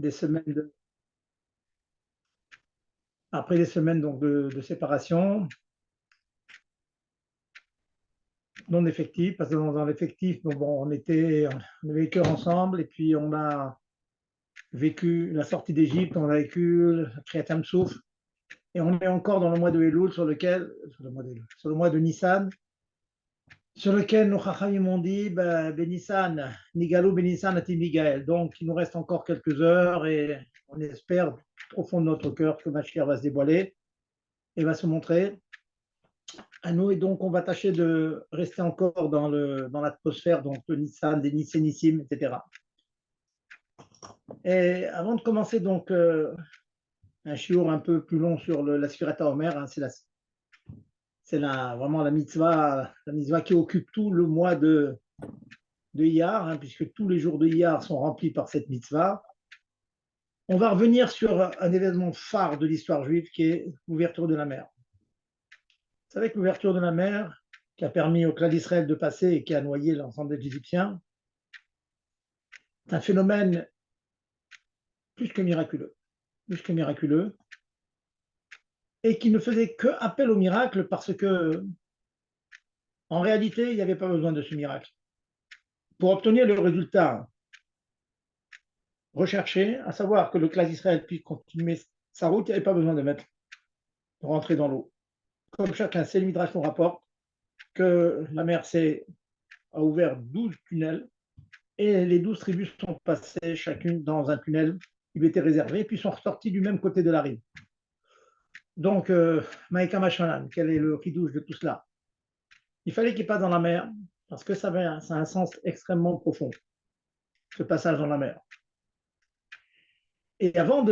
des semaines après des semaines donc de séparation non effective, parce que dans l'effectif, bon, on avait cœur ensemble et puis on a vécu la sortie d'Égypte, on a vécu le Kriyat Souf et on est encore dans le mois de Elul sur le mois de Nissan, sur lequel nos Chachamim m'ont dit, Benissan, Nigalou Benissan Atim Nigaël. Donc il nous reste encore quelques heures et on espère au fond de notre cœur que Mashiach va se dévoiler et va se montrer à nous. Et donc, on va tâcher de rester encore dans l'atmosphère de Nissan, des Nissim, etc. Et avant de commencer, donc, un shiur un peu plus long sur la Sfirata Omer, hein, vraiment la mitzvah qui occupe tout le mois de Iyar, hein, puisque tous les jours de Iyar sont remplis par cette mitzvah. On va revenir sur un événement phare de l'histoire juive qui est l'ouverture de la mer. Vous savez que l'ouverture de la mer, qui a permis au clan d'Israël de passer et qui a noyé l'ensemble des Égyptiens, c'est un phénomène plus que miraculeux, et qui ne faisait que appel au miracle parce que, en réalité, il n'y avait pas besoin de ce miracle. Pour obtenir le résultat recherché, à savoir que le clan d'Israël puisse continuer sa route, il n'y avait pas besoin de rentrer dans l'eau. Comme chacun sait, le Midrash nous rapporte que la mer a ouvert 12 tunnels et les 12 tribus sont passées chacune dans un tunnel qui lui était réservé, puis sont ressorties du même côté de la rive. Donc, Maïka Machanan, quel est le chidouche de tout cela? Il fallait qu'il passe dans la mer, parce que ça a un sens extrêmement profond, ce passage dans la mer. Et avant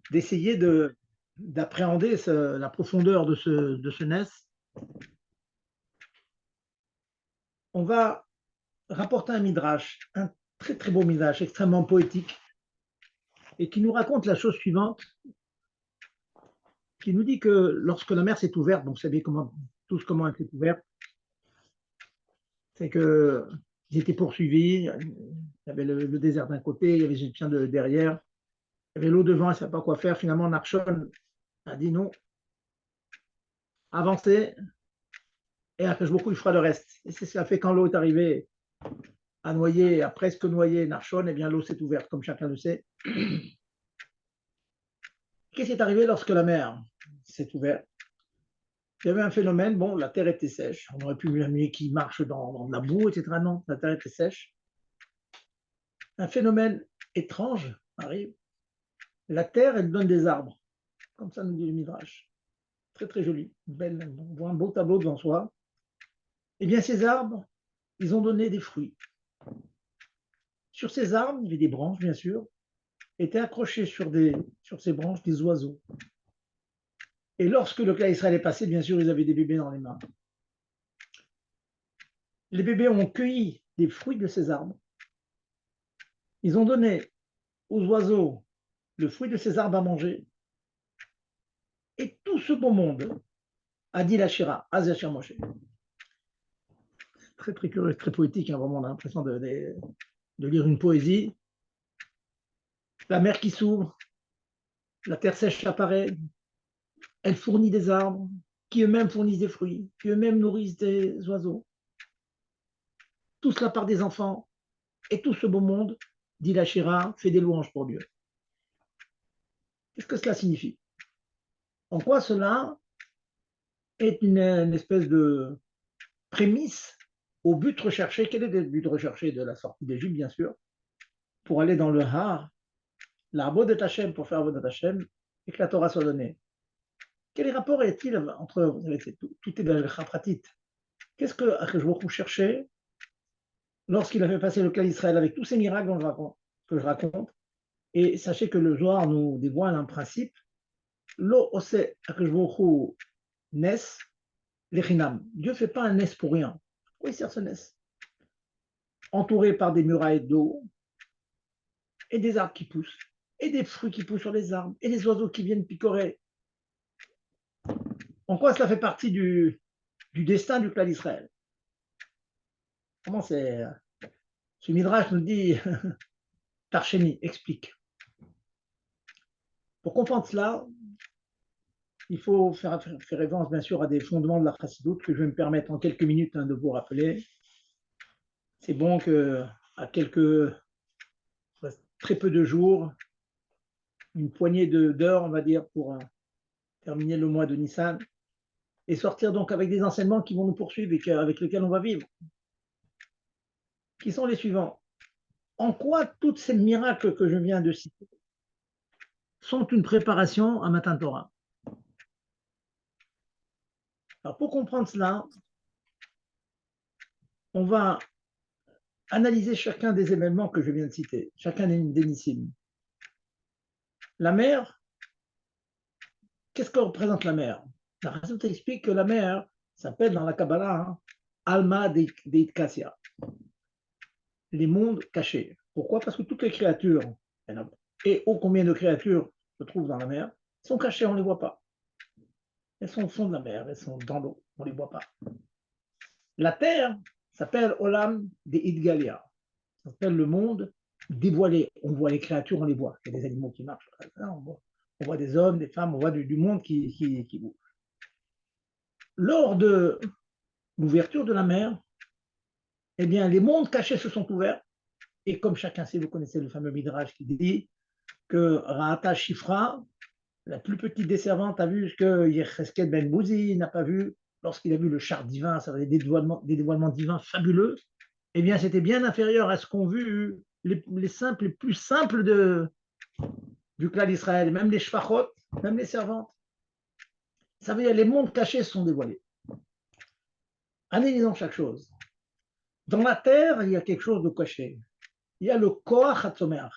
d'essayer d'appréhender la profondeur de ce NES, on va rapporter un midrash, un très très beau midrash, extrêmement poétique, et qui nous raconte la chose suivante, qui nous dit que lorsque la mer s'est ouverte, donc vous savez tous comment elle s'est ouverte, c'est qu'ils étaient poursuivis, il y avait le désert d'un côté, il y avait les Égyptiens derrière, il y avait l'eau devant, elle ne savait pas quoi faire. Finalement, Nachshon a dit non, avancez, et Akash il fera le reste. Et c'est ce qui a fait quand l'eau est arrivée à noyer, à presque noyer Nachshon, et bien l'eau s'est ouverte, comme chacun le sait. Qu'est-ce qui est arrivé lorsque la mer s'est ouverte? Il y avait un phénomène, bon, la terre était sèche. On aurait pu imaginer qui marche dans de la boue, etc. Non, la terre était sèche. Un phénomène étrange arrive. La terre, elle donne des arbres. Comme ça nous dit le Midrash. Très, très joli. Belle, on voit un beau tableau devant soi. Eh bien, ces arbres, ils ont donné des fruits. Sur ces arbres, il y avait des branches, bien sûr, étaient accrochés sur ces branches des oiseaux. Et lorsque le clan Israël est passé, bien sûr, ils avaient des bébés dans les mains. Les bébés ont cueilli des fruits de ces arbres. Ils ont donné aux oiseaux le fruit de ces arbres à manger. Et tout ce beau monde a dit la Shira, Azachir Moshe. Très, très curieux, très poétique, hein, vraiment, on a l'impression de lire une poésie. La mer qui s'ouvre, la terre sèche apparaît, elle fournit des arbres, qui eux-mêmes fournissent des fruits, qui eux-mêmes nourrissent des oiseaux. Tout cela par des enfants, et tout ce beau monde, dit la Shira, fait des louanges pour Dieu. Qu'est-ce que cela signifie? En quoi cela est une espèce de prémisse au but recherché? Quel est le but recherché de la sortie d'Égypte, bien sûr, pour aller dans le Har, l'arbre de Hachem, pour faire Avodat Hachem, et que la Torah soit donnée? Quel rapport est-il entre, tout est dans le Chapratit? Qu'est-ce que Akashboku cherchait lorsqu'il a fait passer le clan d'Israël avec tous ces miracles que je raconte? Et sachez que le Zohar nous dévoile un principe, Lo ose Akashboku nes lechinam. Dieu ne fait pas un nes pour rien. Pourquoi il sert ce nes? Entouré par des murailles d'eau, et des arbres qui poussent, et des fruits qui poussent sur les arbres, et des oiseaux qui viennent picorer. En quoi cela fait partie du destin du clan d'Israël? Comment c'est? Ce Midrash nous dit, Tarcheni explique. Pour comprendre cela, il faut faire référence bien sûr à des fondements de la chassidoute que je vais me permettre en quelques minutes de vous rappeler. C'est bon que à très peu de jours, une poignée d'heures, on va dire, pour terminer le mois de Nissan, et sortir donc avec des enseignements qui vont nous poursuivre et avec lesquels on va vivre, qui sont les suivants. En quoi tous ces miracles que je viens de citer sont une préparation à Matan Torah? Alors pour comprendre cela, on va analyser chacun des événements que je viens de citer, chacun des nissim. La mer, qu'est-ce que représente la mer? La raison explique que la mer s'appelle dans la Kabbalah Alma Deit Kassia, les mondes cachés. Pourquoi? Parce que toutes les créatures, et ô combien de créatures se trouvent dans la mer, sont cachées, on ne les voit pas. Elles sont au fond de la mer, elles sont dans l'eau, on ne les voit pas. La terre s'appelle Olam de Idgalia, ça s'appelle le monde dévoilé. On voit les créatures, on les voit. Il y a des animaux qui marchent, on voit des hommes, des femmes, on voit du monde qui bouge. Lors de l'ouverture de la mer, eh bien, les mondes cachés se sont ouverts. Et comme chacun sait, vous connaissez le fameux Midrash qui dit que Ra'ata Shifra, la plus petite des servantes, a vu que Yecheskel Ben Bouzi n'a pas vu lorsqu'il a vu le char divin, ça veut dire des dévoilements divins fabuleux. Eh bien, c'était bien inférieur à ce qu'ont vu les plus simples du clan d'Israël, même les shfachot, même les servantes. Ça veut dire les mondes cachés sont dévoilés. Analysons chaque chose. Dans la terre, il y a quelque chose de caché. Il y a le koach hatzomeach.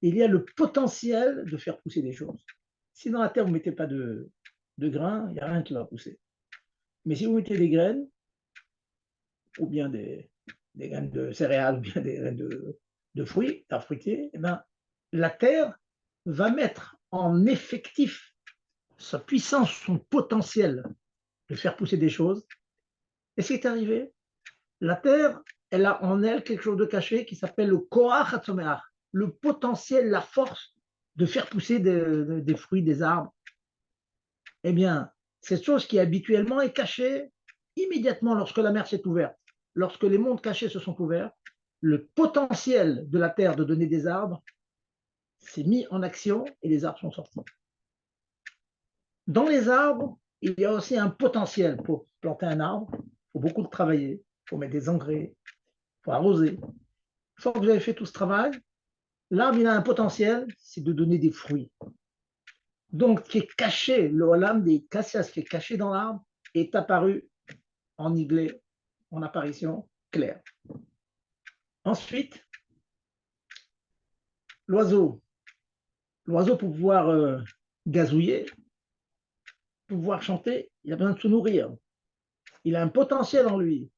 Il y a le potentiel de faire pousser des choses. Si dans la terre, vous ne mettez pas de grains, il n'y a rien qui va pousser. Mais si vous mettez des graines, ou bien des graines de céréales, ou bien des graines de fruits, d'arbres fruitiers, eh ben, la terre va mettre en effectif sa puissance, son potentiel de faire pousser des choses. Et ce qui est arrivé, la terre, elle a en elle quelque chose de caché qui s'appelle le koach hatzomeach, le potentiel, la force de faire pousser des fruits, des arbres. Eh bien, cette chose qui habituellement est cachée, immédiatement lorsque la mer s'est ouverte, lorsque les mondes cachés se sont ouverts, le potentiel de la terre de donner des arbres s'est mis en action et les arbres sont sortis. Dans les arbres, il y a aussi un potentiel pour planter un arbre. Il faut beaucoup de travailler, il faut mettre des engrais, il faut arroser. Une fois que vous avez fait tout ce travail, l'arbre il a un potentiel, c'est de donner des fruits. Donc, qui est caché, le olam des cassias qui est caché dans l'arbre est apparu en iglé, en apparition claire. Ensuite, l'oiseau. L'oiseau, pour pouvoir gazouiller, pour pouvoir chanter, il a besoin de se nourrir. Il a un potentiel en lui.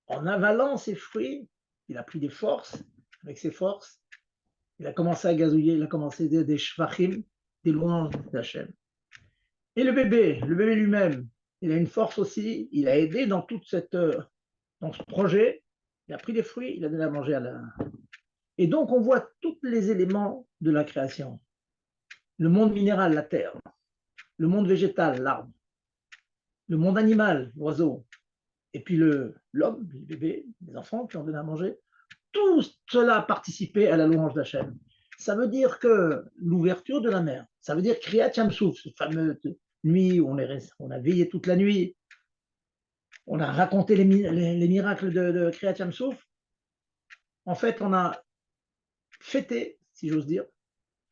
En avalant ses fruits, il a pris des forces. Avec ses forces, il a commencé à gazouiller, il a commencé des shvachim, des louanges d'Hachem. Et le bébé lui-même, il a une force aussi. Il a aidé dans dans ce projet. Il a pris des fruits, il a donné à manger à la. Et donc, on voit tous les éléments de la création. Le monde minéral, la terre. Le monde végétal, l'arbre. Le monde animal, l'oiseau. Et puis l'homme, les bébés, les enfants qui ont donné à manger. Tout cela a participé à la louange d'Hachem. Ça veut dire que l'ouverture de la mer, ça veut dire Kriyat Yamsouf, cette fameuse nuit où on a veillé toute la nuit, on a raconté les miracles de Kriyat Yamsouf. En fait, on a fêté, si j'ose dire,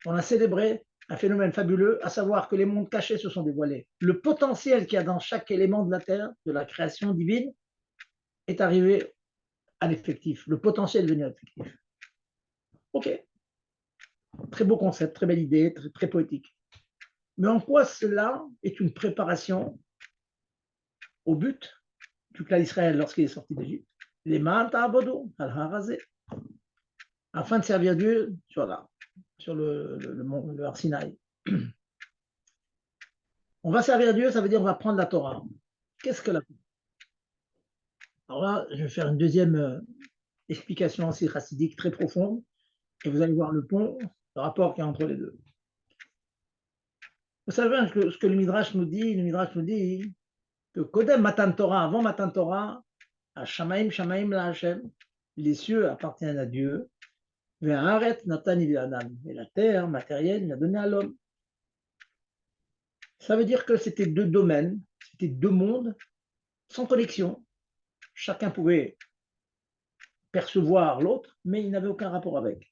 on a célébré un phénomène fabuleux, à savoir que les mondes cachés se sont dévoilés. Le potentiel qu'il y a dans chaque élément de la Terre, de la création divine, est arrivé à l'effectif. Le potentiel est devenu effectif. Ok, très beau concept, très belle idée, très poétique. Mais en quoi cela est une préparation au but du clan d'Israël lorsqu'il est sorti d'Égypte? Les Ma'anta Abodo, al-Harazé, afin de servir Dieu sur le Arsinaï. On va servir Dieu, ça veut dire on va prendre la Torah. Qu'est-ce que la Torah? Alors là, je vais faire une deuxième explication aussi chassidique très profonde, et vous allez voir le pont, le rapport qu'il y a entre les deux. Vous savez ce que le Midrash nous dit que Kodem Matan Torah, avant Matan Torah, à Shamaim, Shamaim la Hashem, les cieux appartiennent à Dieu, Ve'aret Natan il Adam, et la terre matérielle, il a donné à l'homme. Ça veut dire que c'était deux domaines, c'était deux mondes sans connexion. Chacun pouvait percevoir l'autre, mais il n'avait aucun rapport avec.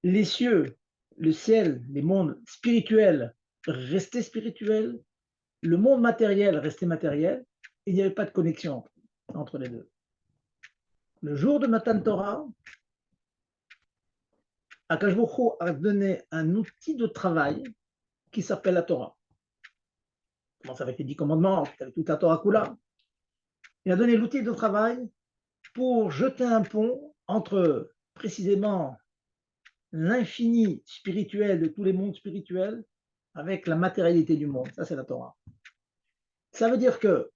Les cieux, le ciel, les mondes spirituels restaient spirituels, le monde matériel restait matériel, et il n'y avait pas de connexion entre les deux. Le jour de Matan Torah, Akash Baruch Hu a donné un outil de travail qui s'appelle la Torah. On commence avec les 10 commandements, avec toute la Torah Kula. Il a donné l'outil de travail pour jeter un pont entre précisément l'infini spirituel de tous les mondes spirituels avec la matérialité du monde. Ça, c'est la Torah. Ça veut dire que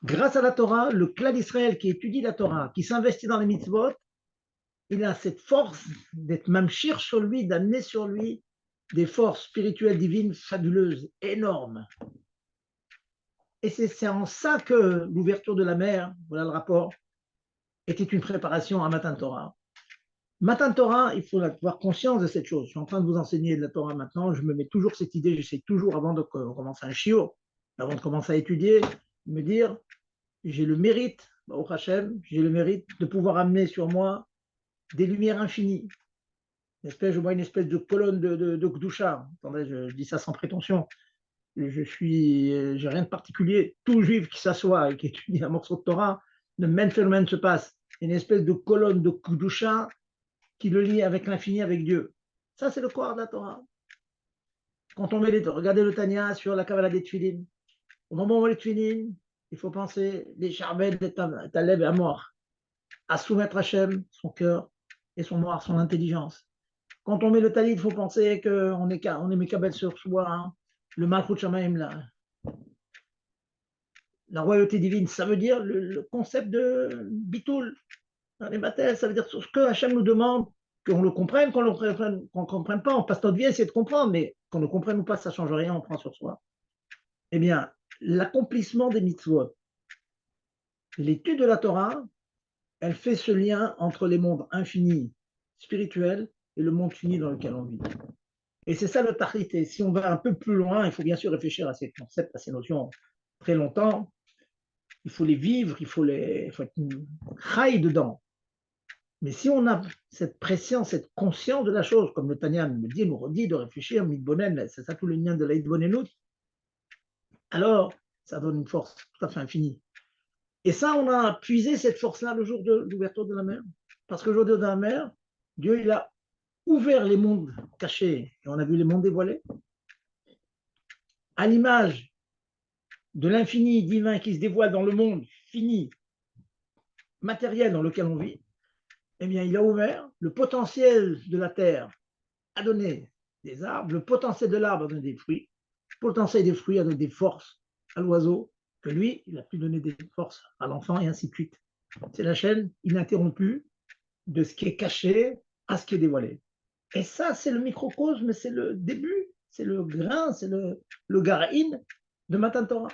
grâce à la Torah, le clan d'Israël qui étudie la Torah, qui s'investit dans les mitzvot, il a cette force d'être mamshir sur lui, d'amener sur lui des forces spirituelles divines fabuleuses, énormes. Et c'est en ça que l'ouverture de la mer, voilà le rapport, était une préparation à Matan Torah. Matan Torah, il faut avoir conscience de cette chose. Je suis en train de vous enseigner de la Torah maintenant, je me mets toujours cette idée, j'essaie toujours avant de commencer un shiur, avant de commencer à étudier, de me dire, j'ai le mérite, au Hachem, j'ai le mérite de pouvoir amener sur moi des lumières infinies. Je vois une espèce de colonne de Gdusha. Attendez, je dis ça sans prétention. J'ai rien de particulier. Tout juif qui s'assoit et qui étudie un morceau de Torah, le même phénomène se passe. Une espèce de colonne de Gdusha qui le lie avec l'infini, avec Dieu. Ça, c'est le corps de la Torah. Quand on met regardez le Tanya sur la Kabbalah des Tfilin. Au moment où on met les Tfilin, il faut penser les charbels de Taleb à mort, à soumettre Hachem, son cœur, et son noir, son intelligence. Quand on met le talit, il faut penser qu'on est Mekabel sur soi, hein, le Malchut Shamaim, la royauté divine. Ça veut dire le concept de Bitoul dans les baptêmes, ça veut dire ce que Hachem nous demande, qu'on le comprenne, qu'on ne comprenne pas. On passe notre vie à essayer de comprendre, mais qu'on ne comprenne ou pas, ça ne change rien, on prend sur soi. Eh bien, l'accomplissement des mitzvot, l'étude de la Torah, elle fait ce lien entre les mondes infinis spirituels et le monde fini dans lequel on vit. Et c'est ça le tahrit. Et si on va un peu plus loin, il faut bien sûr réfléchir à ces concepts, à ces notions très longtemps. Il faut les vivre, il faut être chai dedans. Mais si on a cette préscience, cette conscience de la chose, comme le Tanya nous dit, nous redit de réfléchir, mitbonen, c'est ça tout le lien de la hitbonenut, alors ça donne une force tout à fait infinie. Et ça, on a puisé cette force-là le jour de l'ouverture de la mer. Parce que le jour de la mer, Dieu, il a ouvert les mondes cachés, et on a vu les mondes dévoilés, à l'image de l'infini divin qui se dévoile dans le monde fini, matériel dans lequel on vit. Eh bien, il a ouvert le potentiel de la terre a donné des arbres, le potentiel de l'arbre a donné des fruits, le potentiel des fruits a donné des forces à l'oiseau, que lui, il a pu donner des forces à l'enfant, et ainsi de suite. C'est la chaîne ininterrompue de ce qui est caché à ce qui est dévoilé. Et ça, c'est le microcosme, c'est le début, c'est le grain, c'est le garaïn de Matan Torah.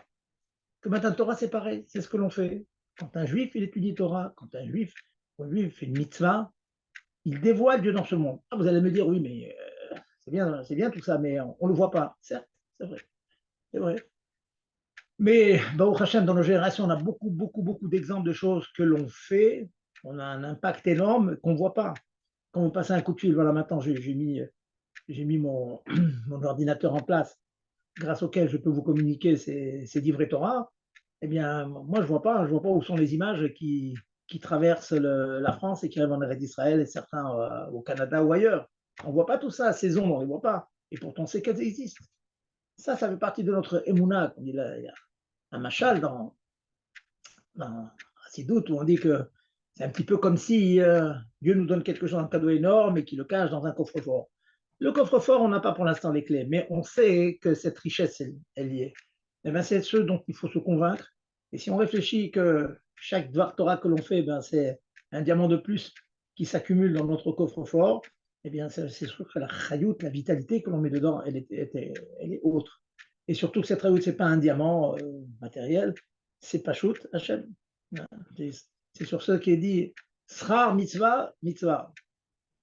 Que Matan Torah, c'est pareil, c'est ce que l'on fait. Quand un juif, il étudie Torah, quand un juif fait une mitzvah, il dévoile Dieu dans ce monde. Ah, vous allez me dire, oui, mais c'est bien tout ça, mais on ne le voit pas. Certes, c'est vrai. C'est vrai. Mais, Baruch Hashem, dans nos générations, on a beaucoup d'exemples de choses que l'on fait. On a un impact énorme qu'on ne voit pas. Quand vous passez un coup de fil, voilà, maintenant, j'ai mis mon, mon ordinateur en place, grâce auquel je peux vous communiquer ces livrets Torah. Eh bien, moi, je vois pas où sont les images qui traversent la France et qui arrivent en Eretz d'Israël et certains au Canada ou ailleurs. On ne voit pas tout ça, ces ondes, on ne les voit pas. Et pourtant, c'est qu'elles existent. Ça fait partie de notre émouna. Il y a un machal dans Hasidut où on dit que c'est un petit peu comme si Dieu nous donne quelque chose, un cadeau énorme et qu'il le cache dans un coffre-fort. Le coffre-fort, on n'a pas pour l'instant les clés, mais on sait que cette richesse, elle y est. Et bien, c'est ce dont il faut se convaincre. Et si on réfléchit que chaque Dvar Torah que l'on fait, ben, c'est un diamant de plus qui s'accumule dans notre coffre-fort, eh bien, c'est sûr que la chayout, la vitalité que l'on met dedans, elle est autre. Et surtout que cette chayout, ce n'est pas un diamant matériel, c'est Pachout Hachem. C'est c'est sur ce qui est dit Srar mitzvah, mitzvah.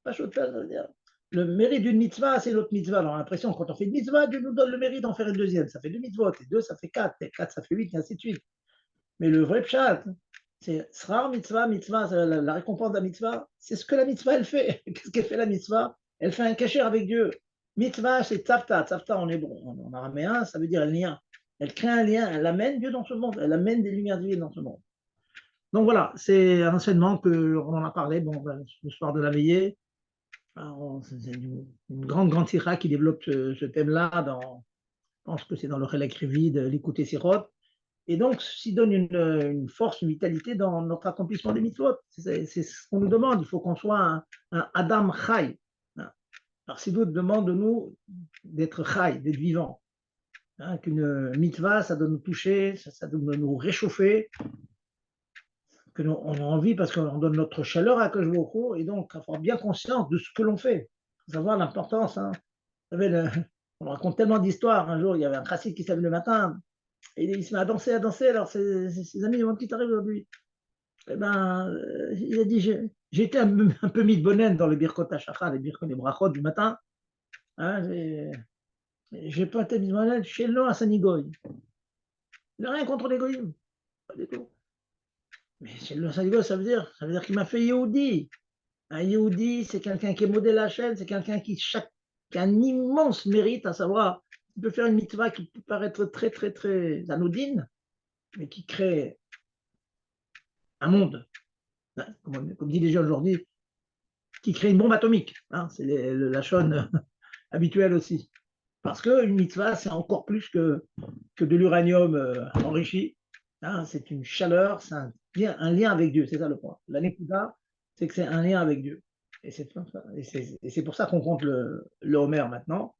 Pachout, ça veut dire. Le mérite d'une mitzvah, c'est l'autre mitzvah. On a l'impression que quand on fait une mitzvah, Dieu nous donne le mérite d'en faire une deuxième. Ça fait deux mitzvot, et deux, ça fait quatre, et quatre, ça fait huit, et ainsi de suite. Mais le vrai pshat, c'est Srar mitzvah, mitzvah, la récompense de la mitzvah, c'est ce que la mitzvah, elle fait. Qu'est-ce qu'elle fait la mitzvah? Elle fait un cachet avec Dieu. Mitzvah, c'est tzavta. Tzavta en hébreu, en araméen, ça veut dire un lien. Elle crée un lien, elle amène Dieu dans ce monde, elle amène des lumières divines dans ce monde. Donc voilà, c'est un enseignement que on en a parlé bon, le soir de la veillée. C'est une grande, grande sira qui développe ce thème-là. Je pense que c'est dans le Chelek Revi de l'écouter Sirot. Et donc, ceci donne une force, une vitalité dans notre accomplissement des mitzvot. C'est ce qu'on nous demande. Il faut qu'on soit un Adam Chai. Alors, si d'autres demandent de nous d'être Chai, d'être vivant, qu'une mitzvah, ça doit nous toucher, ça doit nous réchauffer, qu'on a envie parce qu'on donne notre chaleur à Kosh Baruch Hu, et donc avoir bien conscience de ce que l'on fait. Il faut savoir l'importance. Vous savez, on raconte tellement d'histoires. Un jour, il y avait un chassid qui s'est levé le matin, et il se met à danser, à danser. Alors ses amis demandent qui t'arrive aujourd'hui. Eh ben, il a dit j'ai été un peu mis de bonne dans les birkot hachachar, les birkot, les brachot du matin. Hein, j'ai pas été mis de bonne chez l'un à Sanigoy. Il n'a rien contre les goyim, pas du tout. Mais chez l'un à Sanigoy, ça veut dire qu'il m'a fait Yehudi. Un Yehudi, c'est quelqu'un qui est modèle à la chaîne, c'est quelqu'un qui a un immense mérite, à savoir, il peut faire une mitzvah qui peut paraître très, très, très anodine, mais qui crée un monde. Hein, comme dit les gens aujourd'hui, qui crée une bombe atomique. Hein, c'est la chose habituelle aussi. Parce qu'une mitzvah, c'est encore plus que de l'uranium enrichi. Hein, c'est une chaleur, c'est un lien avec Dieu, c'est ça le point. La nekuda, c'est que c'est un lien avec Dieu. Et c'est pour ça qu'on compte le Homer maintenant.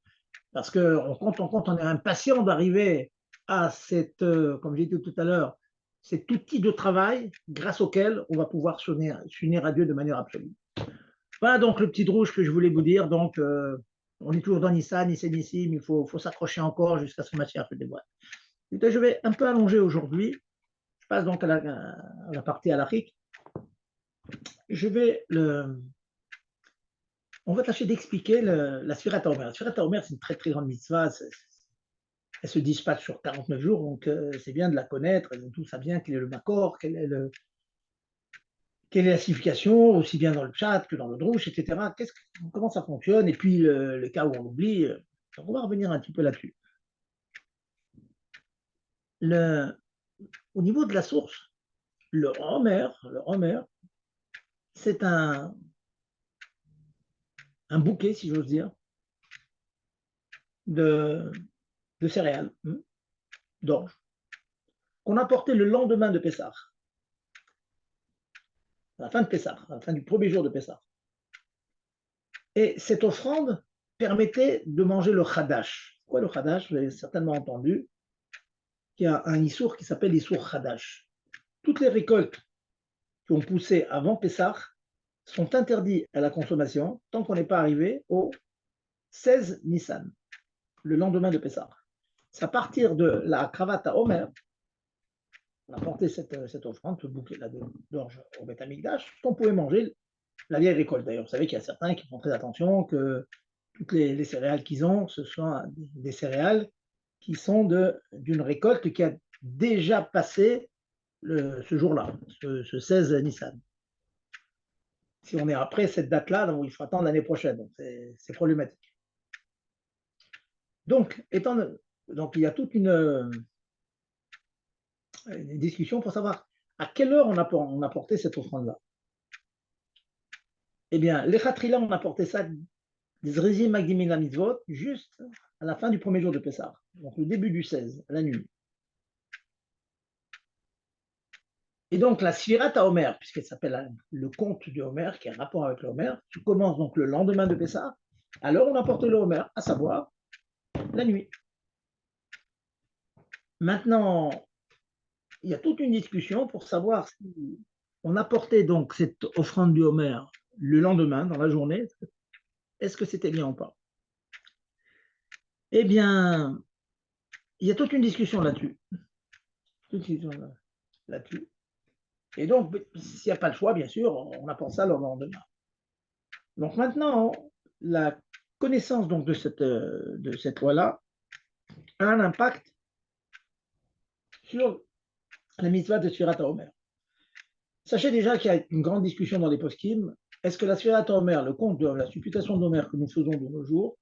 Parce qu'on compte, on est impatient d'arriver à cette, comme j'ai dit tout à l'heure, cet outil de travail grâce auquel on va pouvoir s'unir à Dieu de manière absolue. Voilà donc le petit rouge que je voulais vous dire. Donc, on est toujours dans Nissan, Nissan, mais il faut s'accrocher encore jusqu'à ce que Machia se dévoile. Je vais un peu allonger aujourd'hui. Je passe donc à la partie halachique. On va tâcher d'expliquer la Sfirat HaOmer. La Sfirat HaOmer, c'est une très très grande mitzvah. Elle se dispatche sur 49 jours, donc c'est bien de la connaître. Tout ça bien quel est le Makor, quelle est la signification, aussi bien dans le chat que dans le drouche, etc. Comment ça fonctionne, et puis le cas où on oublie. Donc on va revenir un petit peu là-dessus. Au niveau de la source, le Homer, c'est un bouquet, si j'ose dire, de céréales, d'orge, qu'on a porté le lendemain de Pessah, à la fin de Pessah, à la fin du premier jour de Pessah. Et cette offrande permettait de manger le Hadash. Quoi le Hadash? Vous avez certainement entendu qu'il y a un Issour qui s'appelle l'Issour Hadash. Toutes les récoltes qui ont poussé avant Pessah sont interdites à la consommation tant qu'on n'est pas arrivé au 16 Nissan, le lendemain de Pessah. C'est à partir de la cravate à Omer, on a porté cette offrande, ce bouquet d'orge au Beth Amikdash, qu'on pouvait manger la vieille récolte. D'ailleurs, vous savez qu'il y a certains qui font très attention que toutes les céréales qu'ils ont, ce sont des céréales qui sont d'une récolte qui a déjà passé ce jour-là, ce 16 Nissan. Si on est après cette date-là, il faut attendre l'année prochaine. Donc c'est problématique. Donc, il y a toute une discussion pour savoir à quelle heure on a porté cette offrande-là. Eh bien, les Khatrila, on a porté ça des Rizim Magdimina Mitzvot juste à la fin du premier jour de Pessah, donc le début du 16, la nuit. Et donc la Sfirat à Homer, puisqu'elle s'appelle le conte de Homer, qui a un rapport avec le Homer, qui commence donc le lendemain de Pessah, alors on a porté le Homer, à savoir la nuit. Maintenant, il y a toute une discussion pour savoir si on a porté donc cette offrande du Homer le lendemain, dans la journée, est-ce que c'était bien ou pas? Eh bien, il y a toute une discussion là-dessus. Là-dessus. Et donc, s'il n'y a pas le choix, bien sûr, on apprend ça le lendemain. Donc maintenant, la connaissance donc, de cette loi-là a un impact sur la mitzvah de Sfirat HaOmer. Sachez déjà qu'il y a une grande discussion dans les poskim. Est-ce que la Sfirat HaOmer, le compte de la supputation d'Omer que nous faisons de nos jours,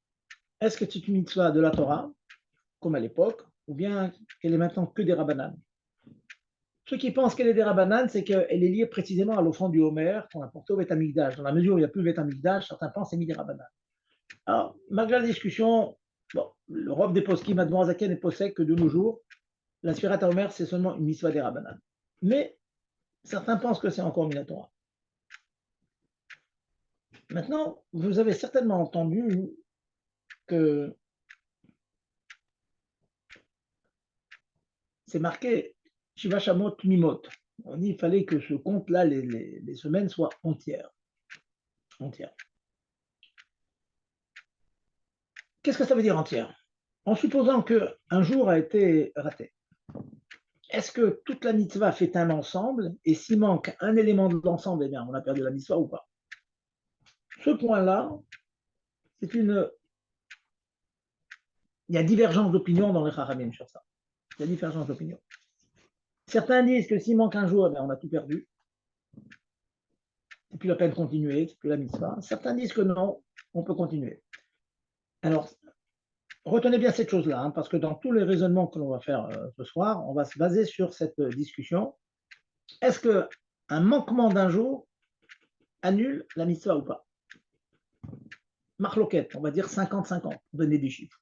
est-ce que c'est une mitzvah de la Torah, comme à l'époque, ou bien qu'elle est maintenant que des Rabbanan? Ceux qui pensent qu'elle est des Rabbanan, c'est qu'elle est liée précisément à l'offrande du Homer qu'on a porté au Beth Amikdash. Dans la mesure où il n'y a plus le Beth Amikdash, certains pensent que c'est mis des Rabbanan. Alors, malgré la discussion, bon, le Rav des poskim, Admor Zaken, est possède que de nos jours, la Sfirat HaOmer, c'est seulement une mitzvah des Rabbanan. Mais certains pensent que c'est encore Minatora. Maintenant, vous avez certainement entendu que c'est marqué Shiva Shamot Mimot. On dit qu'il fallait que ce compte-là, les semaines soient entières. Entières. Qu'est-ce que ça veut dire entière? En supposant qu'un jour a été raté, est-ce que toute la mitzvah fait un ensemble et s'il manque un élément de l'ensemble, eh bien, on a perdu la mitzvah ou pas? Ce point-là, c'est une. Il y a divergence d'opinion dans les Chachamim sur ça. Il y a divergence d'opinion. Certains disent que s'il manque un jour, eh bien, on a tout perdu. C'est plus la peine de continuer, c'est plus la mitzvah. Certains disent que non, on peut continuer. Alors, retenez bien cette chose-là, hein, parce que dans tous les raisonnements que l'on va faire ce soir, on va se baser sur cette discussion. Est-ce qu'un manquement d'un jour annule la mitzvah ou pas? Marloquette, on va dire 50-50, pour donner des chiffres.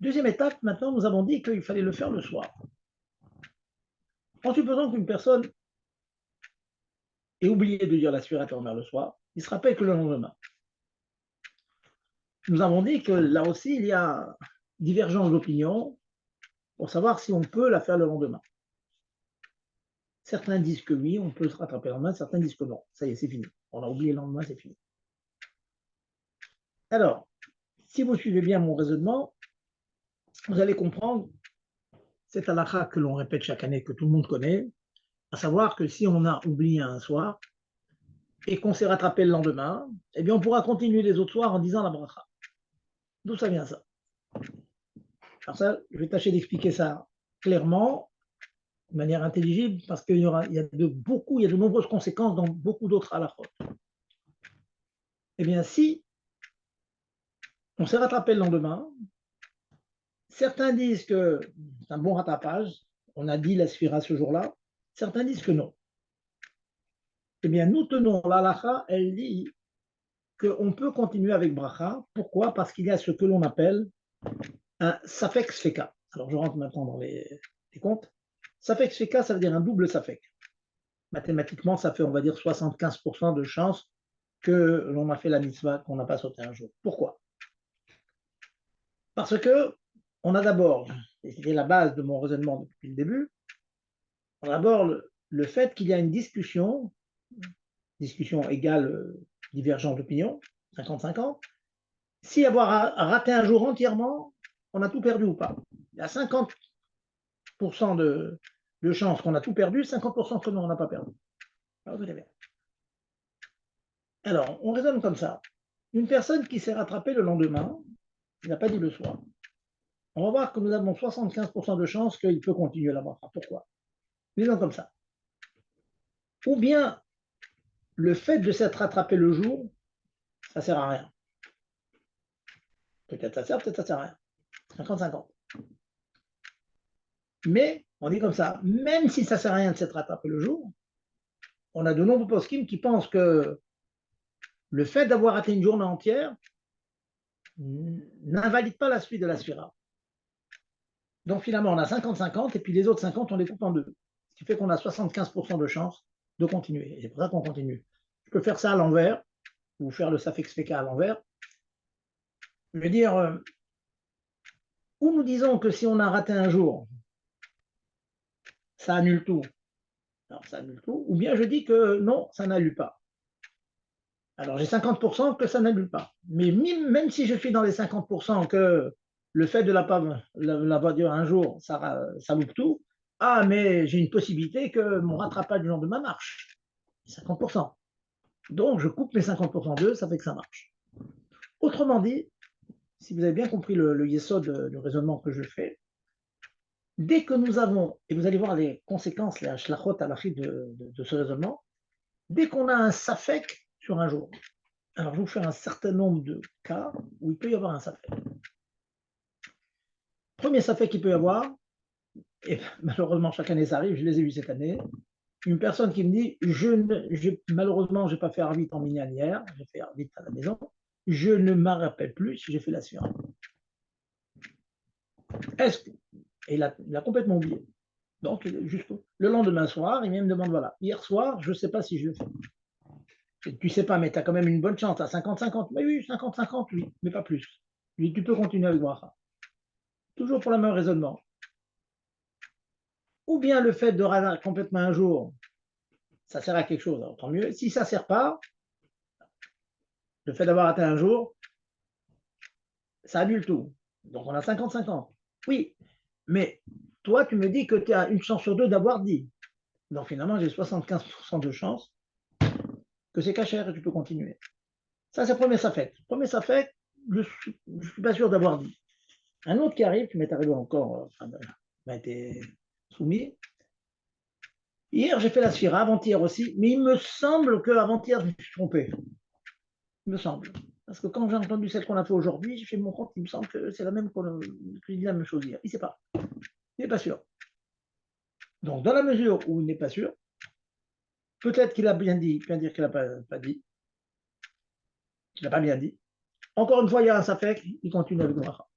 Deuxième étape, maintenant, nous avons dit qu'il fallait le faire le soir. En supposant qu'une personne ait oublié de dire la Sfirat HaOmer le soir, il se rappelle que le lendemain. Nous avons dit que là aussi, il y a divergence d'opinion pour savoir si on peut la faire le lendemain. Certains disent que oui, on peut se rattraper le lendemain, certains disent que non. Ça y est, c'est fini. On a oublié le lendemain, c'est fini. Alors, si vous suivez bien mon raisonnement, vous allez comprendre cette halakha que l'on répète chaque année, que tout le monde connaît, à savoir que si on a oublié un soir et qu'on s'est rattrapé le lendemain, eh bien on pourra continuer les autres soirs en disant la bracha. D'où ça vient ça? Alors ça, je vais tâcher d'expliquer ça clairement, de manière intelligible, parce qu'il y a de nombreuses conséquences dans beaucoup d'autres halakhot. Eh bien, si on s'est rattrapé le lendemain, certains disent que c'est un bon rattrapage, on a dit la sphira ce jour-là, certains disent que non. Eh bien, nous tenons l'halakha, elle dit qu'on peut continuer avec bracha. Pourquoi? Parce qu'il y a ce que l'on appelle un safek sfeka. Alors, je rentre maintenant dans les comptes. Safek sfeka, ça veut dire un double safek. Mathématiquement, ça fait, on va dire, 75% de chance que l'on a fait la mitzvah, qu'on n'a pas sauté un jour. Pourquoi? Parce que on a d'abord, et c'était la base de mon raisonnement depuis le début, on a d'abord le fait qu'il y a une discussion égale divergence d'opinion, 50-50. Si avoir raté un jour entièrement, on a tout perdu ou pas? Il y a 50% de chances qu'on a tout perdu, 50% que non, on n'a pas perdu. Alors, on raisonne comme ça. Une personne qui s'est rattrapée le lendemain, il n'a pas dit le soir, on va voir que nous avons 75% de chances qu'il peut continuer la bracha. Pourquoi? Disons comme ça. Ou bien, le fait de s'être rattrapé le jour, ça ne sert à rien. Peut-être ça sert, peut-être ça sert à rien. 50-50. Mais, on dit comme ça, même si ça ne sert à rien de s'être rattrapé le jour, on a de nombreux poskim qui pensent que le fait d'avoir raté une journée entière n'invalide pas la suite de la sphira. Donc finalement, on a 50-50 et puis les autres 50, on les coupe en deux. Ce qui fait qu'on a 75% de chance de continuer. Et c'est pour ça qu'on continue. Je peux faire ça à l'envers, ou faire le safek speka à l'envers. Je veux dire, ou nous disons que si on a raté un jour, ça annule tout. Alors ça annule tout. Ou bien je dis que non, ça n'annule pas. Alors j'ai 50% que ça n'annule pas. Mais même si je suis dans les 50% que le fait de la voiture un jour, ça loupe tout, ah mais j'ai une possibilité que mon rattrapage du lendemain marche. 50%. Donc je coupe mes 50% d'eux, ça fait que ça marche. Autrement dit, si vous avez bien compris le yesod du raisonnement que je fais, dès que nous avons, et vous allez voir les conséquences, les ashlachot alachit de ce raisonnement, dès qu'on a un safek sur un jour, alors je vous fais un certain nombre de cas où il peut y avoir un safek. Premier safek qu'il peut y avoir, et malheureusement chaque année ça arrive, je les ai eu cette année, une personne qui me dit malheureusement je n'ai pas fait Arvit en minyan hier, j'ai fait Arvit à la maison, je ne me rappelle plus si j'ai fait la sphira. Est-ce que, et il a complètement oublié. Donc, juste le lendemain soir, il me demande voilà, hier soir, je ne sais pas si je le fais. Tu ne sais pas, mais tu as quand même une bonne chance, à 50-50. Mais oui, 50-50, oui, mais pas plus. Je dis, tu peux continuer avec Bracha. Toujours pour le même raisonnement. Ou bien le fait de rater complètement un jour, ça sert à quelque chose, alors tant mieux. Si ça ne sert pas, le fait d'avoir raté un jour, ça annule tout. Donc on a 50-50. Oui, mais toi, tu me dis que tu as une chance sur deux d'avoir dit. Donc finalement, j'ai 75% de chance que c'est cachère et tu peux continuer. Ça, c'est le premier safek. Premier safek, je ne suis pas sûr d'avoir dit. Un autre qui arrive, qui m'est arrivé encore, m'a été soumis. Hier, j'ai fait la sphira, avant-hier aussi, mais il me semble qu'avant-hier, je me suis trompé. Il me semble. Parce que quand j'ai entendu celle qu'on a fait aujourd'hui, j'ai fait mon compte, il me semble que c'est la même que j'ai dit la même chose hier. Il ne sait pas. Il n'est pas sûr. Donc, dans la mesure où il n'est pas sûr, peut-être qu'il a bien dit, il peut dire qu'il n'a pas dit, qu'il n'a pas bien dit. Encore une fois, il y a un safek, il continue avec moi.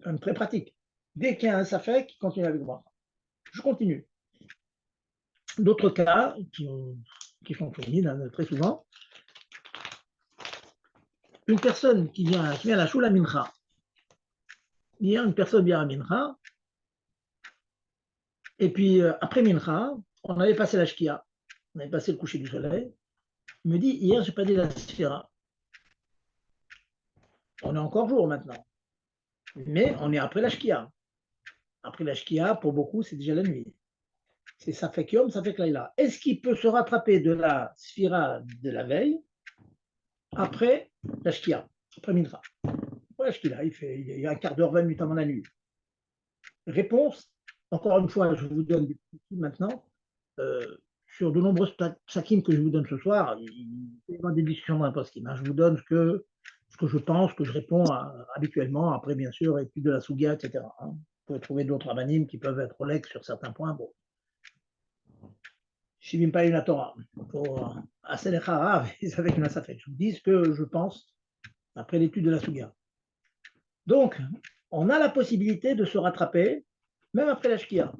Quand même très pratique. Dès qu'il y a un safek, il continue avec moi. Je continue. D'autres cas qui sont fournis très souvent, une personne qui vient à la Shula Mincha, hier, une personne vient à Mincha, et puis après Mincha, on avait passé la Shkia, on avait passé le coucher du soleil. Il me dit, hier, je n'ai pas dit la Sphira. On est encore jour maintenant, mais on est après la Shkia. Après la Shkia, pour beaucoup, c'est déjà la nuit. C'est ça fait Yom, ça fait Laila. Est-ce qu'il peut se rattraper de la Sphira de la veille après la Shkia, après Mincha? Voilà ce qu'il a. Il y a un quart d'heure, 20 minutes avant la nuit. Réponse, encore une fois, je vous donne des petits maintenant. Euh, sur de nombreux psakim que je vous donne ce soir, il peut y avoir des discussions dans la poskim. Je vous donne ce que je pense, que je réponds habituellement. Après, bien sûr, étude de la Souga, etc. Vous pouvez trouver d'autres abanimes qui peuvent être legs sur certains points. Bon, je ne pas une Torah. Pour assez les Harav, avec une Asafet. Je vous dis ce que je pense après l'étude de la Souga. Donc, on a la possibilité de se rattraper, même après la Shkia.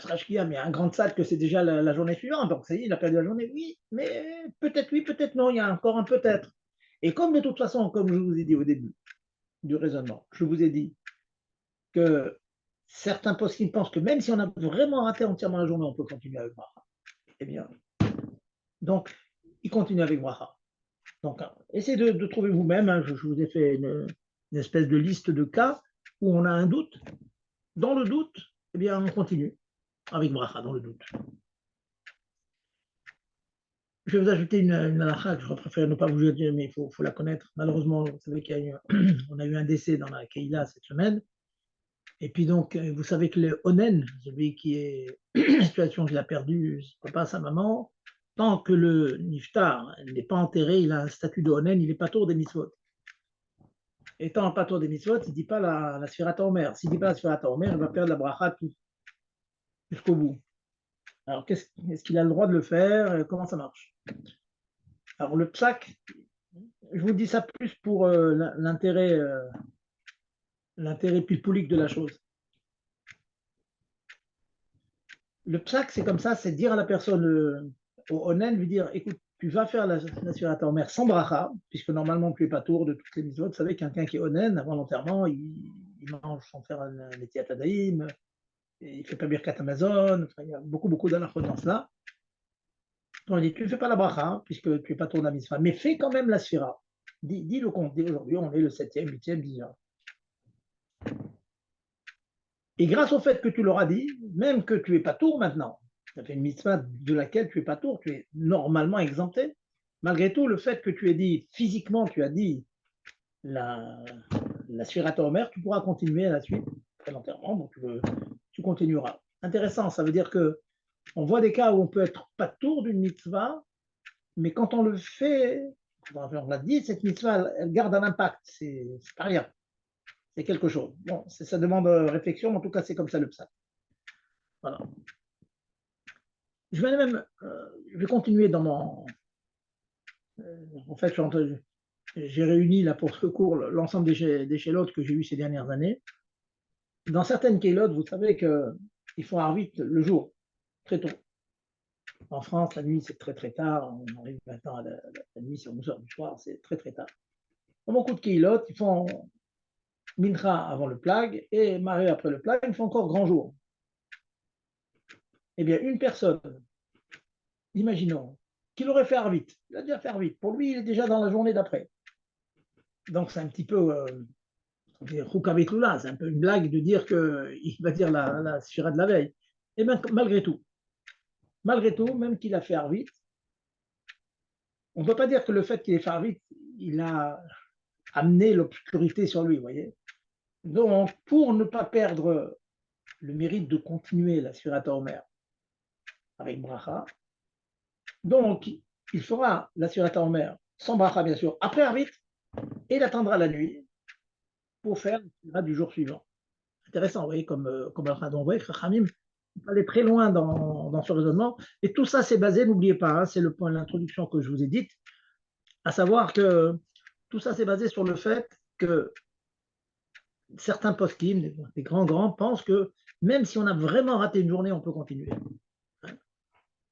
La Shkia, mais un grand sac que c'est déjà la journée suivante, donc ça y est, il a perdu la journée. Oui, peut-être non, il y a encore un peut-être. Et comme de toute façon, comme je vous ai dit au début du raisonnement, je vous ai dit que certains postes pensent que même si on a vraiment raté entièrement la journée, on peut continuer avec Bracha. Eh bien, donc, il continue avec Bracha. Donc, essayez de trouver vous-même, je vous ai fait une espèce de liste de cas où on a un doute. Dans le doute, eh bien, on continue avec Bracha, dans le doute. Je vais vous ajouter une halakha que je préfère ne pas vous dire, mais il faut la connaître. Malheureusement, vous savez qu'on a eu un décès dans la Keïla cette semaine. Et puis donc, vous savez que le Onen, celui qui est la situation qu'il a perdu son papa, sa maman, tant que le Niftar n'est pas enterré, il a un statut de Onen, il n'est pas tour des mitzvot. Étant pas tour des mitzvot, il ne dit pas la Sphirata Omer. S'il ne dit pas la Sphirata Omer, il va perdre la bracha jusqu'au bout. Alors, est-ce qu'il a le droit de le faire? Comment ça marche? Alors, le psak, je vous dis ça plus pour l'intérêt pulpulique de la chose. Le psak, c'est comme ça, c'est dire à la personne, au onen, lui dire, écoute, tu vas faire la Sphirata Omer sans bracha, puisque normalement tu n'es pas tour de toutes les mitzvot. Vous savez, quelqu'un qui est onen, avant l'enterrement, il mange sans faire un métier à tadaïm, il ne fait pas birkat Amazon, enfin, il y a beaucoup d'anachot dans cela. On dit, tu ne fais pas la bracha, hein, puisque tu n'es pas tour de la mitzvah, mais fais quand même la sphira. Dis le compte, dis aujourd'hui, on est le 7e, 8e, 10e. Et grâce au fait que tu leur as dit, même que tu n'es pas tour maintenant, ça fait une mitzvah de laquelle tu n'es pas tour, tu es normalement exempté. Malgré tout, le fait que tu aies dit, physiquement, tu as dit la, la Sfirat Omer, tu pourras continuer à la suite, très longtemps, donc tu continueras. Intéressant, ça veut dire que on voit des cas où on peut être pas tour d'une mitzvah, mais quand on le fait, on l'a dit, cette mitzvah, elle garde un impact, c'est pas rien, c'est quelque chose. Bon, ça demande réflexion, en tout cas, c'est comme ça le psa. Voilà. Je vais continuer dans mon. En fait, j'ai réuni là pour ce cours l'ensemble des chélotes que j'ai eues ces dernières années. Dans certaines kélotes, vous savez qu'il faut arvit le jour, très tôt. En France, la nuit, c'est très très tard. On arrive maintenant à la nuit, c'est 11h du soir, c'est très très tard. Dans beaucoup de kélotes, ils font mincha avant le plag et marée après le plag, ils font encore grand jour. Eh bien, une personne, imaginons, qu'il aurait fait arvit, il a déjà fait arvit. Pour lui, il est déjà dans la journée d'après. Donc, c'est un petit peu c'est un peu une blague de dire qu'il va dire la sphira de la veille. Et bien, malgré tout, même qu'il a fait arvit, on ne peut pas dire que le fait qu'il ait fait arvit, il a amené l'obscurité sur lui, vous voyez. Donc, pour ne pas perdre le mérite de continuer la Sfirat Omer avec bracha, donc il fera la Sfirat Omer sans bracha, bien sûr, après arvit, et il attendra la nuit pour faire la Sfirat du jour suivant. Intéressant, vous voyez, comme donc, vous voyez, Chachamim, il fallait très loin dans ce raisonnement. Et tout ça, c'est basé, n'oubliez pas, hein, c'est le point de l'introduction que je vous ai dite, à savoir que tout ça, c'est basé sur le fait que certains poskim, des grands, pensent que même si on a vraiment raté une journée, on peut continuer.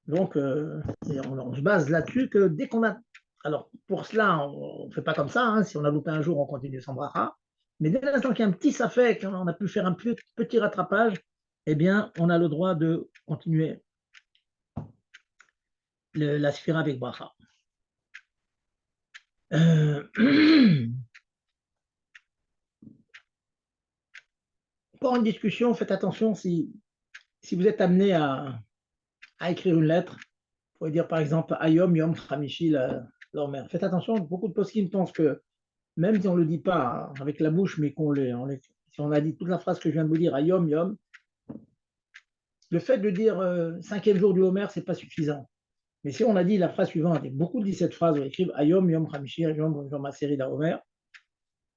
Donc, on se base là-dessus que dès qu'on a. Alors, pour cela, on ne fait pas comme ça. Hein, si on a loupé un jour, on continue sans bracha. Mais dès l'instant qu'il y a un petit safek, on a pu faire un petit rattrapage, eh bien, on a le droit de continuer la sphira avec bracha. Pour une discussion, faites attention si vous êtes amené à écrire une lettre, vous pouvez dire par exemple Ayom Yom Chamishi l'Omer. Faites attention, beaucoup de poskim pensent que même si on ne le dit pas avec la bouche, mais si on a dit toute la phrase que je viens de vous dire, Ayom Yom, le fait de dire cinquième jour du Homer, c'est pas suffisant. Mais si on a dit la phrase suivante, et beaucoup disent cette phrase, on écrit Ayom Yom Chamishi, Ayom Yom Aseri Homer,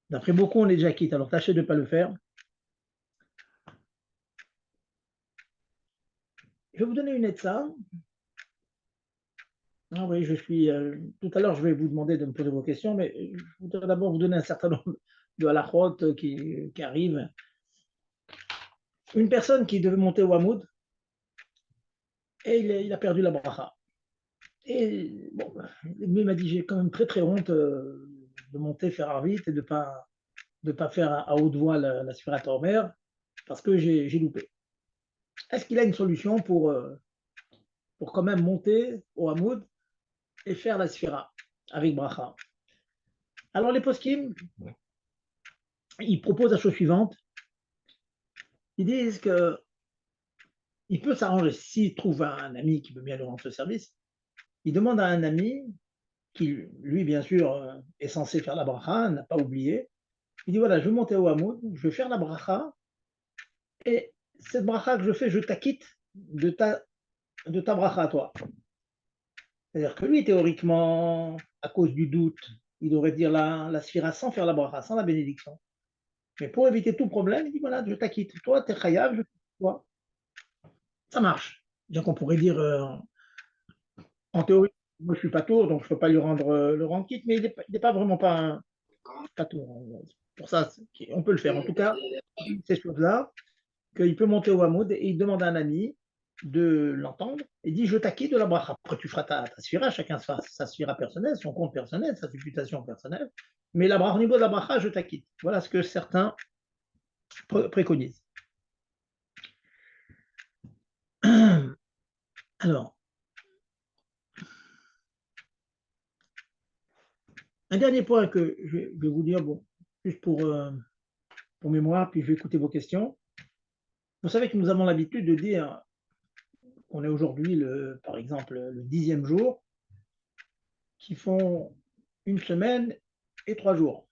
d'après beaucoup, on est déjà quitte, alors tâchez de ne pas le faire. Je vais vous donner une etza. Ah oui, tout à l'heure, je vais vous demander de me poser vos questions, mais je voudrais d'abord vous donner un certain nombre de halachot qui arrivent. Une personne qui devait monter au Hamoud, et il a perdu la bracha. Et bon, lui m'a dit, j'ai quand même très très honte de monter, faire vite et de pas faire à haute voix la Sfirat Omer, parce que j'ai loupé. Est-ce qu'il a une solution pour quand même monter au Hamoud et faire la Sfira avec bracha? Alors les poskim, ils proposent la chose suivante. Ils disent que il peut s'arranger. S'il trouve un ami qui veut bien lui rendre ce service, il demande à un ami qui, lui, bien sûr, est censé faire la bracha, n'a pas oublié. Il dit voilà, je vais monter au Hamoud, je vais faire la bracha, et cette bracha que je fais, je t'acquitte de ta bracha à toi. C'est-à-dire que lui, théoriquement, à cause du doute, il devrait dire la sphira sans faire la bracha, sans la bénédiction. Mais pour éviter tout problème, il dit voilà, je t'acquitte. Toi, t'es chayav, je toi. Ça marche. Donc on pourrait dire en théorie, moi je suis pas tour, donc je ne peux pas lui rendre le rang quitte, mais il n'est pas vraiment pas tour. Pour ça, on peut le faire. En tout cas, ces choses-là, qu'il peut monter au Hamoud et il demande à un ami de l'entendre et dit je t'acquitte de la bracha. Après, tu feras ta sphira, chacun sa sphira personnelle, son compte personnel, sa supputation personnelle. Mais au niveau de la bracha, je t'acquitte. Voilà ce que certains préconisent. Alors, Un dernier point que je vais vous dire, bon, juste pour mémoire, puis je vais écouter vos questions. Vous savez que nous avons l'habitude de dire qu'on est aujourd'hui, par exemple, le 10e jour, qui font une semaine et 3 jours.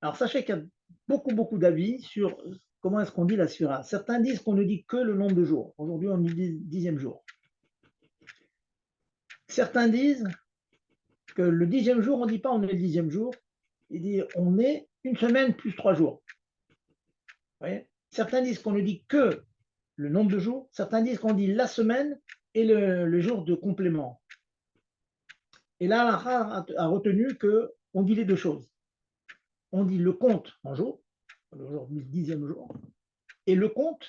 Alors sachez qu'il y a beaucoup d'avis sur comment est-ce qu'on dit la sphira. Certains disent qu'on ne dit que le nombre de jours. Aujourd'hui, on dit 10e jour. Certains disent que le 10e jour, on ne dit pas on est le 10e jour, il dit on est une semaine plus 3 jours. Vous voyez. Certains disent qu'on ne dit que le nombre de jours, certains disent qu'on dit la semaine et le jour de complément. Et là, Allah a retenu qu'on dit les deux choses. On dit le compte en jours, aujourd'hui 10e jour, et le compte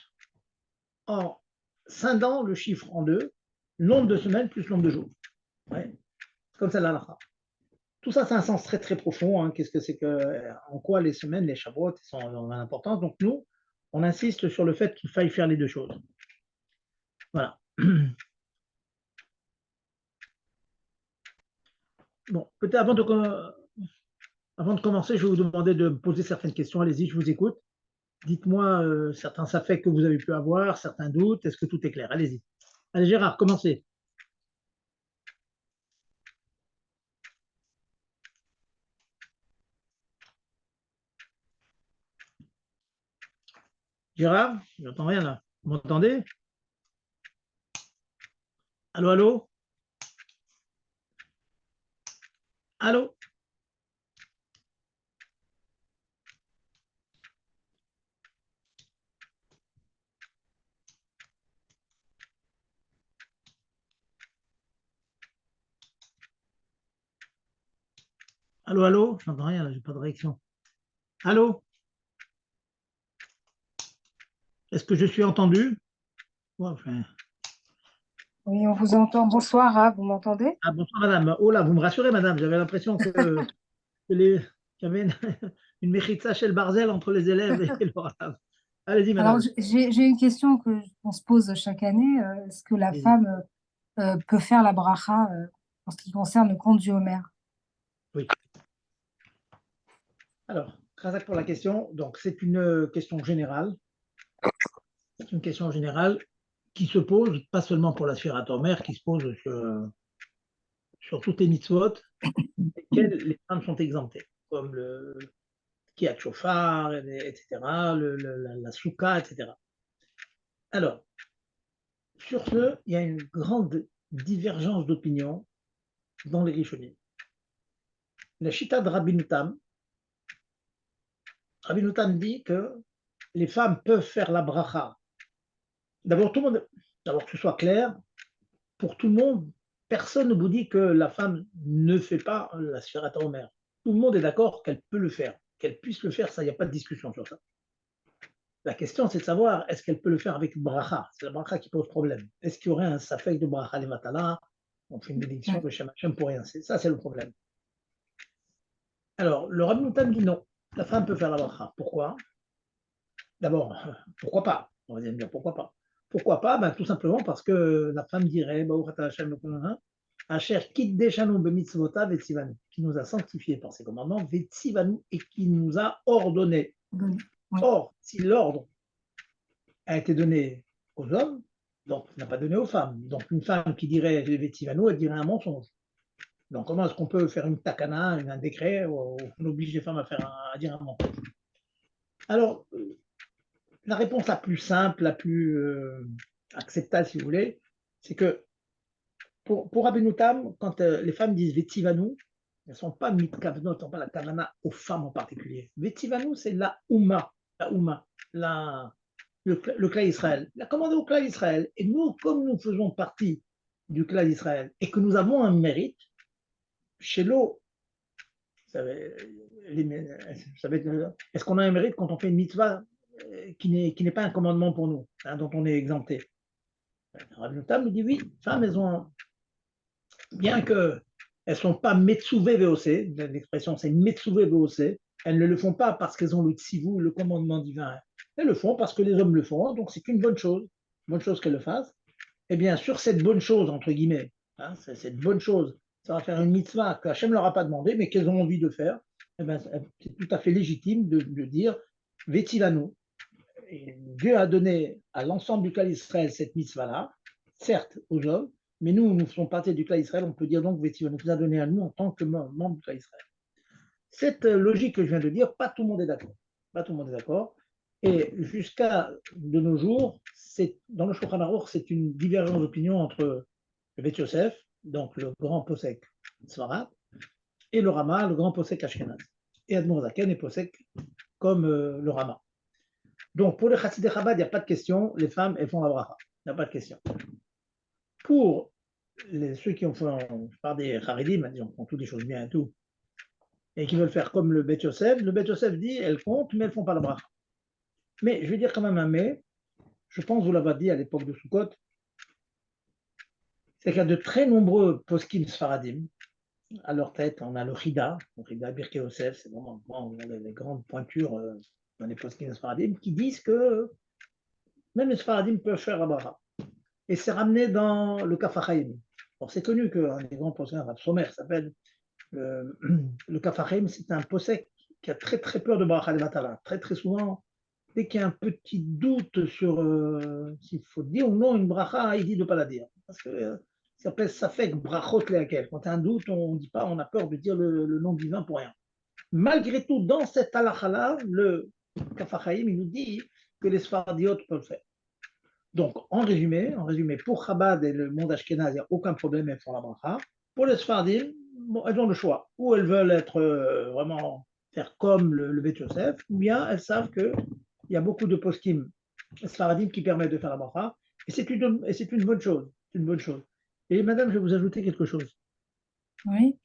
en scindant le chiffre en deux, nombre de semaines plus nombre de jours. Ouais. Comme ça, l'halakha. Tout ça, c'est un sens très profond. Hein. Qu'est-ce que c'est que, en quoi les semaines, les shavuot sont importantes. Donc nous, on insiste sur le fait qu'il faille faire les deux choses. Voilà. Bon, peut-être avant de commencer, je vais vous demander de me poser certaines questions. Allez-y, je vous écoute. Dites-moi certains affects que vous avez pu avoir, certains doutes. Est-ce que tout est clair? Allez-y. Allez, Gérard, commencez. Gérard, je n'entends rien là. Vous m'entendez? Allô, allô? Allô? Allô, allô? Je n'entends rien là, j'ai pas de réaction. Allô? Est-ce que je suis entendu? Ouais, enfin, Oui, on vous entend. Bonsoir, Rav, vous m'entendez? ah, bonsoir madame. Oh là, vous me rassurez madame. J'avais l'impression qu'il y avait une méchitza chez le Barzel entre les élèves et le Rav. Allez-y Alors, madame. j'ai une question qu'on se pose chaque année. Est-ce que la Allez-y. femme peut faire la bracha en ce qui concerne le conte du Homer? Oui. Alors, Razak pour la question. Donc, c'est une question générale. C'est une question générale qui se pose, pas seulement pour la Sphira Omer, qui se pose sur toutes les mitzvot desquelles les femmes sont exemptées, comme le Kiat Shofar, etc., la Souka, etc. Alors, sur ce, il y a une grande divergence d'opinion dans les Rishonim. La Chita de Rabbi Tam dit que les femmes peuvent faire la bracha. D'abord, d'abord que ce soit clair, pour tout le monde, personne ne vous dit que la femme ne fait pas la Sphirata Omer. Tout le monde est d'accord qu'elle peut le faire, qu'elle puisse le faire, ça, il n'y a pas de discussion sur ça. La question, c'est de savoir, est-ce qu'elle peut le faire avec bracha? C'est la bracha qui pose problème. Est-ce qu'il y aurait un safek de bracha levatala? On fait une bénédiction de Shem Hashem pour rien. Ça, c'est le problème. Alors, le Rabbi Moutam dit non. La femme peut faire la bracha. Pourquoi? D'abord, pourquoi pas? On va dire pourquoi pas. Pourquoi pas? Ben, tout simplement parce que la femme dirait, Asher Kiddeshanu b'mitzvotav vetzivanu, qui nous a sanctifiés par ses commandements, vetzivanu, et qui nous a ordonné. Oui. Or, si l'ordre a été donné aux hommes, donc il n'a pas donné aux femmes. Donc une femme qui dirait vetzivanu, elle dirait un mensonge. Donc comment est-ce qu'on peut faire une takana, un décret, où on oblige les femmes à dire un mensonge? Alors, la réponse la plus simple, la plus acceptable, si vous voulez, c'est que pour Rabbeinu Tam, quand les femmes disent Vetivanu, elles ne sont pas mitkavnot, elles n'ont pas la kavana aux femmes en particulier. Vetivanu, c'est la Ouma, le clan Israël. La commande au clan Israël. Et nous, comme nous faisons partie du clan d'Israël et que nous avons un mérite, chez l'eau, est-ce qu'on a un mérite quand on fait une mitzvah qui n'est pas un commandement pour nous, hein, dont on est exempté? Rabbi Notam me dit oui, femmes, elles ont, bien qu'elles ne sont pas Metsuvé VOC, l'expression c'est Metsuvé VOC, elles ne le font pas parce qu'elles ont le tzivou, le commandement divin. Elles le font parce que les hommes le font, donc c'est une bonne chose qu'elles le fassent. Et bien sur cette bonne chose, entre guillemets, hein, cette bonne chose ça va faire une mitzvah que Hachem ne leur a pas demandé, mais qu'elles ont envie de faire, eh ben, c'est tout à fait légitime de dire Vetilanu. Et Dieu a donné à l'ensemble du clan d'Israël cette mitzvah-là, certes aux hommes, mais nous faisons partie du clan d'Israël, on peut dire donc Vetilanu nous a donné à nous en tant que membre du clan d'Israël. Cette logique que je viens de dire, pas tout le monde est d'accord. Pas tout le monde est d'accord. Et jusqu'à de nos jours, dans le Shulchan Aruch, c'est une divergence d'opinion entre le Beth Yosef, donc le grand posek Svarat, et le Rama, le grand posek Ashkenaz. Et Admor Zaken est posek comme le Rama. Donc pour les Chassidei Chabad, il n'y a pas de question, les femmes, elles font la bracha. Il n'y a pas de question. Pour ceux qui ont fait, par des Haredim, ils font toutes les choses bien et tout, et qui veulent faire comme le Beth Yosef dit, elles comptent, mais elles ne font pas la bracha. Mais je vais dire quand même un mais, je pense vous l'avez dit à l'époque de Sukkot, c'est qu'il y a de très nombreux poskim sfaradim. À leur tête, on a le Chida Birke Yosef, c'est vraiment les grandes pointures dans les poskim sfaradim, qui disent que même les sfaradim peuvent faire la bracha. Et c'est ramené dans le Kaf HaChaim. Alors c'est connu qu'un des grands poskim, Rav Somer s'appelle le Kaf HaChaim, c'est un posek qui a très très peur de bracha de matala. Très très souvent, dès qu'il y a un petit doute sur s'il faut dire ou non une bracha, il dit de ne pas la dire. Parce que ça s'appelle Safek Brachot Leakel. Quand il y a un doute, on ne dit pas, on a peur de dire le nom divin pour rien. Malgré tout, dans cette halakha-là, le Kaf HaChaim, il nous dit que les Sfaradiotes peuvent le faire. Donc, en résumé, pour Chabad et le monde Ashkenaz, il n'y a aucun problème, elles font la bracha. Pour les Sfaradim, bon, elles ont le choix. Ou elles veulent être vraiment faire comme le Beth Yosef, ou bien elles savent qu'il y a beaucoup de poskim Sfaradim qui permettent de faire la bracha. Et c'est une bonne chose. C'est une bonne chose. Et madame, je vais vous ajouter quelque chose. Oui.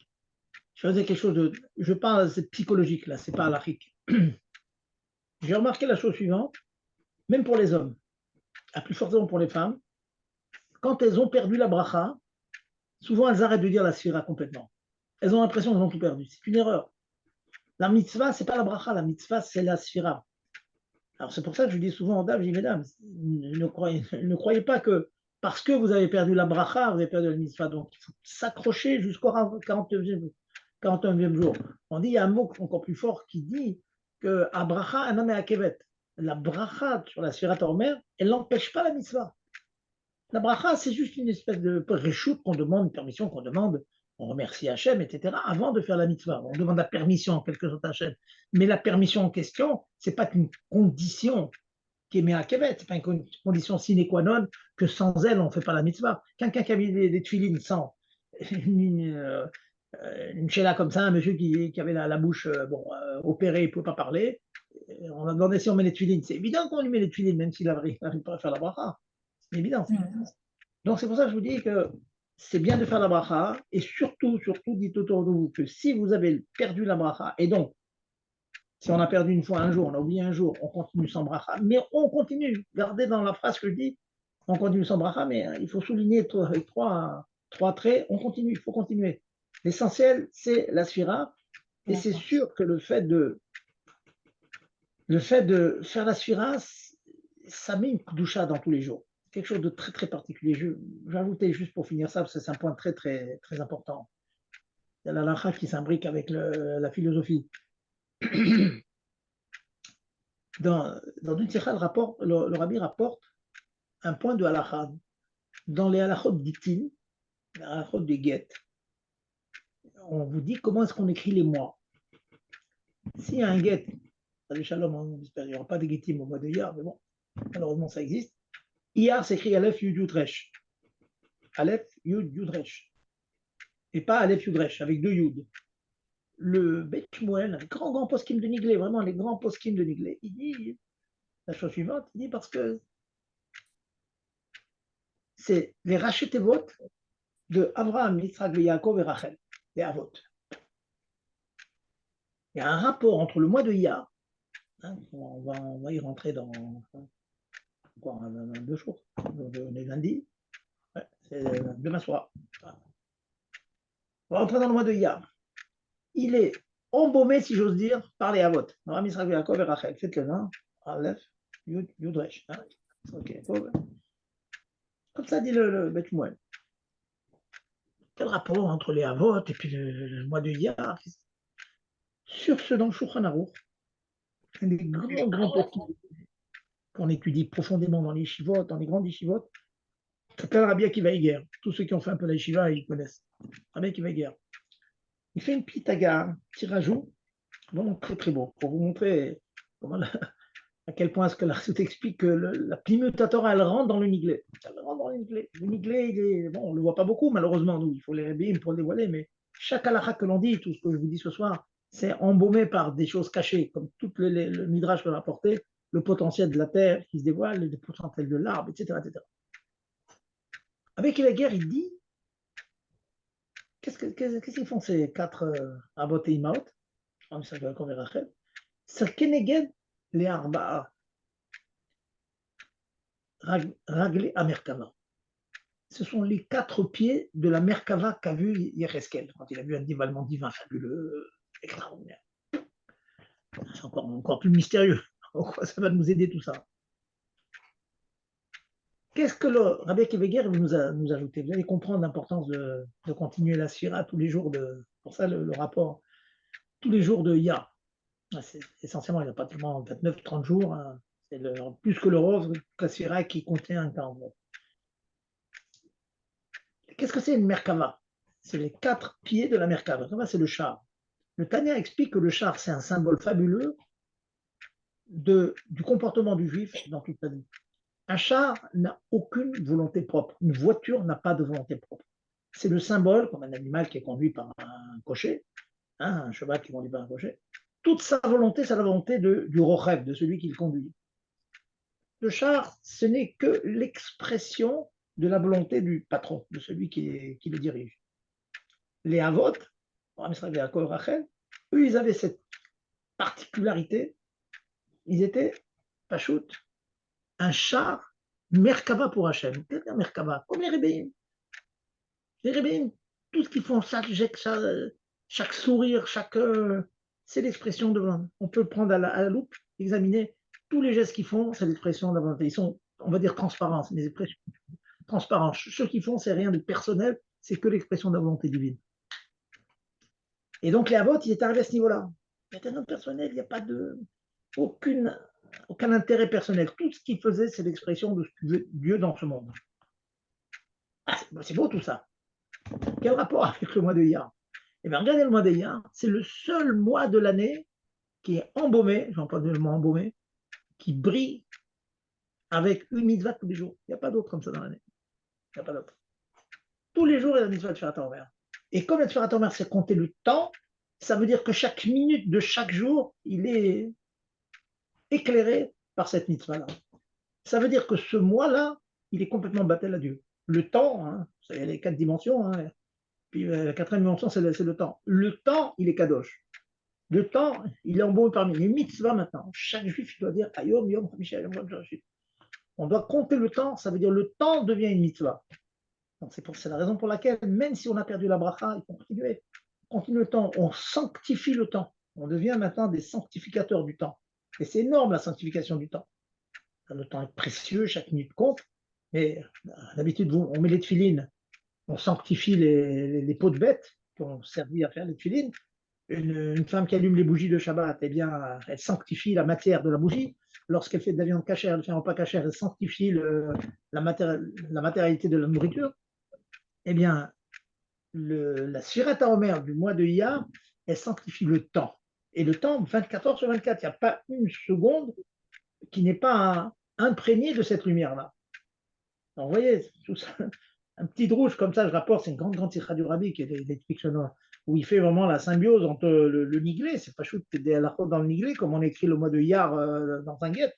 Je faisais quelque chose de. Je parle, c'est psychologique, là, c'est pas halachique. J'ai remarqué la chose suivante, même pour les hommes, à plus forte raison pour les femmes, quand elles ont perdu la bracha, souvent elles arrêtent de dire la sphira complètement. Elles ont l'impression qu'elles ont tout perdu. C'est une erreur. La mitzvah, c'est pas la bracha, la mitzvah, c'est la sphira. Alors c'est pour ça que je dis souvent aux dames, je dis mesdames, ne croyez pas que parce que vous avez perdu la bracha, vous avez perdu la mitzvah. Donc il faut s'accrocher jusqu'au 41e jour. On dit, il y a un mot encore plus fort qui dit que à bracha, un homme est à kevet. La bracha sur la sphira tormer, elle n'empêche pas la mitzvah. La bracha, c'est juste une espèce de réchoute qu'on demande, une permission qu'on demande, on remercie Hachem, etc., avant de faire la mitzvah. On demande la permission en quelque sorte à Hachem. Mais la permission en question, ce n'est pas une condition qui est mise à Kevet, ce n'est pas une condition sine qua non que sans elle, on ne fait pas la mitzvah. Quelqu'un qui a mis des tuilines sans une chéla comme ça, un monsieur qui avait la bouche opérée, il ne pouvait pas parler, on a demandé si on met les tuilines. C'est évident qu'on lui met les tuilines, même s'il n'arrive pas à faire la bracha. C'est évident. Donc c'est pour ça que je vous dis que c'est bien de faire la bracha et surtout, dites autour de vous que si vous avez perdu la bracha, et donc si on a perdu une fois un jour, on a oublié un jour, on continue sans bracha, mais on continue. Gardez dans la phrase que je dis, on continue sans bracha, mais il faut souligner avec trois traits, on continue, il faut continuer. L'essentiel, c'est la sphira, et c'est sûr que le fait de faire la sphira, ça met une doucha dans tous les jours. Quelque chose de très très particulier. Je vais ajouter juste pour finir ça, parce que c'est un point très très très important. Il y a la halakha qui s'imbrique avec la philosophie. Dans une sikha, le rabbi rapporte un point de halakha. Dans les halakhot d'Itin, les halakhot des guettes, on vous dit comment est-ce qu'on écrit les mois. S'il y a un guet, shalom, on espère qu'il n'y aura pas de guettim au mois de Iyar, mais bon, malheureusement ça existe. Iyar s'écrit Aleph Yud Yudresh. Aleph Yud Yudresh. Et pas Aleph Yudresh, avec deux Yud. Le Beth Shmuel, un grand poskim de Niglé, vraiment les grands poskim de Niglé, il dit la chose suivante, il dit parce que c'est les rachetevot de Abraham, Yitzhak, Yaakov et Rachel, les Avot. Il y a un rapport entre le mois de Iyar, hein, on va y rentrer dans encore deux jours, on est lundi, ouais, c'est demain soir. On va rentrer dans le mois de Iyar. Il est embaumé, si j'ose dire, par les Avot. Abraham, Yitzhak, Yaakov et Rachel. Faites-le, hein. Aleph, Yud, Yudresh. Hein. Ok, comme ça dit le Beth Shmuel. quel rapport entre les Havot et puis le mois de Iyar? Sur ce, dans le Shulchan Aruch, un des grands textes qu'on étudie profondément dans les yeshivot, dans les grandes yeshivot, s'appelle Rabbi Akiva Eiger. Tous ceux qui ont fait un peu la yeshiva, ils connaissent. Rabbi Akiva Eiger. Il fait une petite aga, un petit rajout, vraiment très beau, pour vous montrer comment à quel point est-ce que la Soute explique que la Plimout Torah, elle rentre dans le Niglé. Elle rentre dans le Niglé. Le Niglé, on ne le voit pas beaucoup, malheureusement, nous, il faut les rébim pour le dévoiler, mais chaque halakha que l'on dit, tout ce que je vous dis ce soir, c'est embaumé par des choses cachées, comme tout le midrash que l'on a apporté, le potentiel de la terre qui se dévoile, le potentiel de l'arbre, etc., etc. Avec la guerre, il dit, qu'est-ce qu'ils font ces quatre Abot et Imaot, c'est Keneged les Arba'a, Raglé à Merkava. Ce sont les quatre pieds de la Merkava qu'a vu Yereskel, quand il a vu un dévoilement divin fabuleux, extraordinaire. C'est encore plus mystérieux. Pourquoi ça va nous aider tout ça? Qu'est-ce que le Rabbi Keveger veut nous ajouter? Vous allez comprendre l'importance de continuer la Sira tous les jours, pour ça le rapport, tous les jours de Ya. Essentiellement, il n'y a pas tellement 29-30 jours, hein. C'est plus que le rose, la Sira qui contient un 49. Qu'est-ce que c'est une Merkava? C'est les quatre pieds de la Merkava. C'est le char. Le Tanya explique que le char, c'est un symbole fabuleux du comportement du juif dans toute sa vie. Un char n'a aucune volonté propre. Une voiture n'a pas de volonté propre. C'est le symbole, comme un animal qui est conduit par un cocher, hein, un cheval qui est conduit par un cocher. Toute sa volonté, c'est la volonté du rochev, de celui qui le conduit. Le char, ce n'est que l'expression de la volonté du patron, de celui qui le dirige. Les Havot, eux, ils avaient cette particularité, ils étaient, Pachout, un char Merkava pour Hachem. Qu'est-ce qu'un Merkava? Comme les Rébéim. Les Rébéim, tout ce qu'ils font, chaque sourire, c'est l'expression de volonté. On peut prendre à la loupe, examiner tous les gestes qu'ils font, c'est l'expression de la volonté. Ils sont, on va dire, transparents, c'est des expressions transparentes. Ce qu'ils font, c'est rien de personnel, c'est que l'expression de la volonté divine. Et donc, les Havot, ils étaient arrivés à ce niveau-là. Il y a un personnel, il n'y a pas aucun intérêt personnel. Tout ce qu'ils faisaient, c'est l'expression de ce que veut Dieu dans ce monde. Ah, c'est beau tout ça. Quel rapport avec le mois de Iyar? Eh bien, regardez le mois de Iyar, c'est le seul mois de l'année qui est embaumé, j'ai entendu le mot embaumé, qui brille avec une mitzvah tous les jours. Il n'y a pas d'autre comme ça dans l'année. Il n'y a pas d'autre. Tous les jours, il y a la mitzvah de Tfilat HaOmer. Et comme la Tfilat HaOmer, c'est compter le temps, ça veut dire que chaque minute de chaque jour, il est éclairé par cette mitzvah-là. Ça veut dire que ce mois-là, il est complètement battel à Dieu. Le temps, hein, il y a les quatre dimensions, hein, puis la quatrième dimension, c'est le temps. Le temps, il est kadosh. Le temps, il est en bon parmi les mitzvahs maintenant. Chaque juif, il doit dire Ayom, Yom, Michel, on doit compter le temps, ça veut dire le temps devient une mitzvah. C'est la raison pour laquelle, même si on a perdu la bracha, il faut continuer. On continue le temps, on sanctifie le temps. On devient maintenant des sanctificateurs du temps. Et c'est énorme la sanctification du temps. Le temps est précieux, chaque minute compte. Mais d'habitude, on met les tefilines, on sanctifie les peaux de bêtes qui ont servi à faire les tefilines. Une femme qui allume les bougies de Shabbat, eh bien, elle sanctifie la matière de la bougie. Lorsqu'elle fait de la viande cachère, elle fait un repas cachère, elle sanctifie la matérialité de la nourriture. Eh bien, la Sfirat HaOmer du mois de Iyar, elle sanctifie le temps. Et le temps, 24 heures sur 24, il n'y a pas une seconde qui n'est pas imprégné de cette lumière-là. Alors, vous voyez, tout ça, un petit rouge comme ça, je rapporte, c'est une grande sikha du Rabbi qui est des sonores, où il fait vraiment la symbiose entre le niglé, c'est pas chou des halachot dans le niglé, comme on écrit le mois de Iyar dans un guet.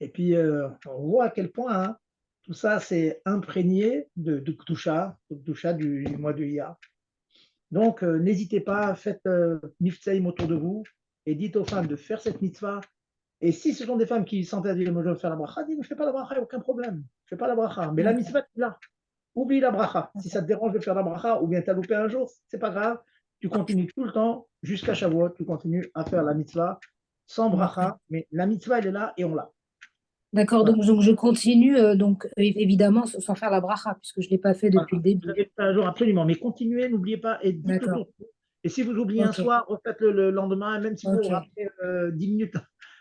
Et puis, on voit à quel point hein, tout ça, c'est imprégné de Ktusha du mois de Iyar. Donc, n'hésitez pas, faites mitzvahim autour de vous et dites aux femmes de faire cette mitzvah. Et si ce sont des femmes qui s'interdisent de faire la bracha, dites ne fais pas la bracha, il n'y a aucun problème. Ne fais pas la bracha. Mais la mitzvah, tu l'as. Oublie la bracha. Si ça te dérange de faire la bracha ou bien tu as loupé un jour, c'est pas grave. Tu continues tout le temps jusqu'à Shavuot. Tu continues à faire la mitzvah sans bracha. Mais la mitzvah, elle est là et on l'a. D'accord, Voilà. donc je continue, évidemment, sans faire la bracha, puisque je ne l'ai pas fait Voilà. depuis le Vous début. avez fait un jour absolument, mais continuez, n'oubliez pas et dites D'accord, toujours. Et si vous oubliez un ok, soir, refaites-le le lendemain, même si vous vous ok, rappelez 10 minutes,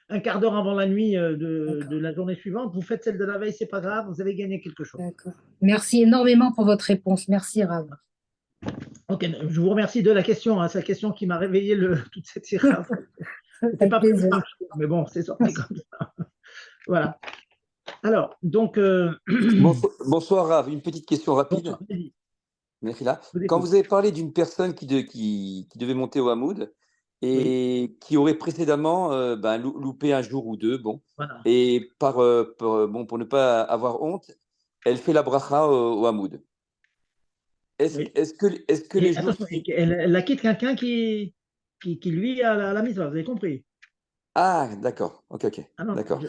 un quart d'heure avant la nuit de d'accord, la journée suivante, vous faites celle de la veille, c'est pas grave, vous avez gagné quelque chose. d'accord. Merci énormément pour votre réponse. Merci, Rav. Ok, je vous remercie de la question, hein, c'est la question qui m'a réveillé toute cette séquence. C'était Avec pas prévu plaisir. par jour, mais bon, c'est sorti comme ça. Voilà. Alors, donc, Bonsoir, Rav. Une petite question rapide. bonsoir, Mehdi, Merci là. je vous Quand écoute. vous avez parlé d'une personne qui devait monter au Hamoud Oui, et qui aurait précédemment loupé un jour ou deux, bon, voilà. et pour ne pas avoir honte, elle fait la bracha au Hamoud. Oui. Est-ce que les Et jours attention, suivants. elle quitte quelqu'un qui lui, a la mise, vous avez compris. Ah, d'accord. Ok, ok. Ah non, D'accord.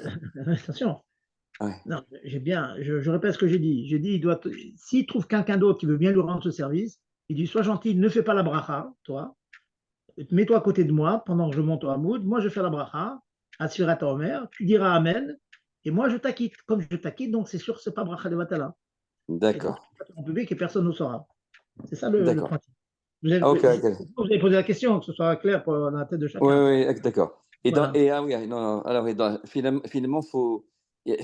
attention. Ouais. Non, je répète ce que j'ai dit. J'ai dit, s'il trouve quelqu'un d'autre qui veut bien lui rendre ce service, il dit, sois gentil, ne fais pas la bracha, toi. Mets-toi à côté de moi pendant que je monte au Hamoud. Moi, je fais la bracha, à Sfirat Omer. Tu diras Amen. Et moi, je t'acquitte. Comme je t'acquitte, donc c'est sûr que ce n'est pas bracha de Batala. Et donc, D'accord. en public et personne ne saura. C'est ça le D'accord. principe. Ah, ok, ok. Vous avez posé la question, que ce soit clair dans la tête de Oui, chacun. oui, d'accord. Voilà. Ah oui, non, non, alors,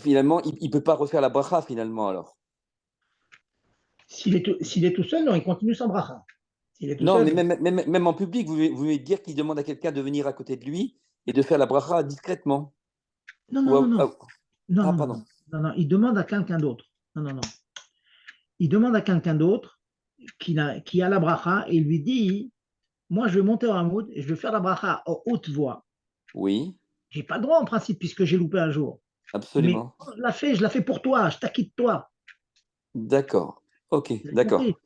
finalement, il peut pas refaire la bracha finalement alors. S'il est tout seul, non, il continue sans bracha. S'il est tout Non, seul, mais même en public, vous voulez dire qu'il demande à quelqu'un de venir à côté de lui et de faire la bracha discrètement. non, non, Ou non, non. Non, ah, non, non, pardon. non, non, non. Il demande à quelqu'un d'autre. Non, non, non. Il demande à quelqu'un d'autre qui a la bracha et il lui dit, moi, je vais monter au Hamoud et je vais faire la bracha en haute voix. Oui, J'ai pas le droit en principe puisque j'ai loupé un jour. Mais absolument. quand je la fais pour toi, je t'acquitte toi. D'accord. Ok, Vous avez compris? d'accord. Ok,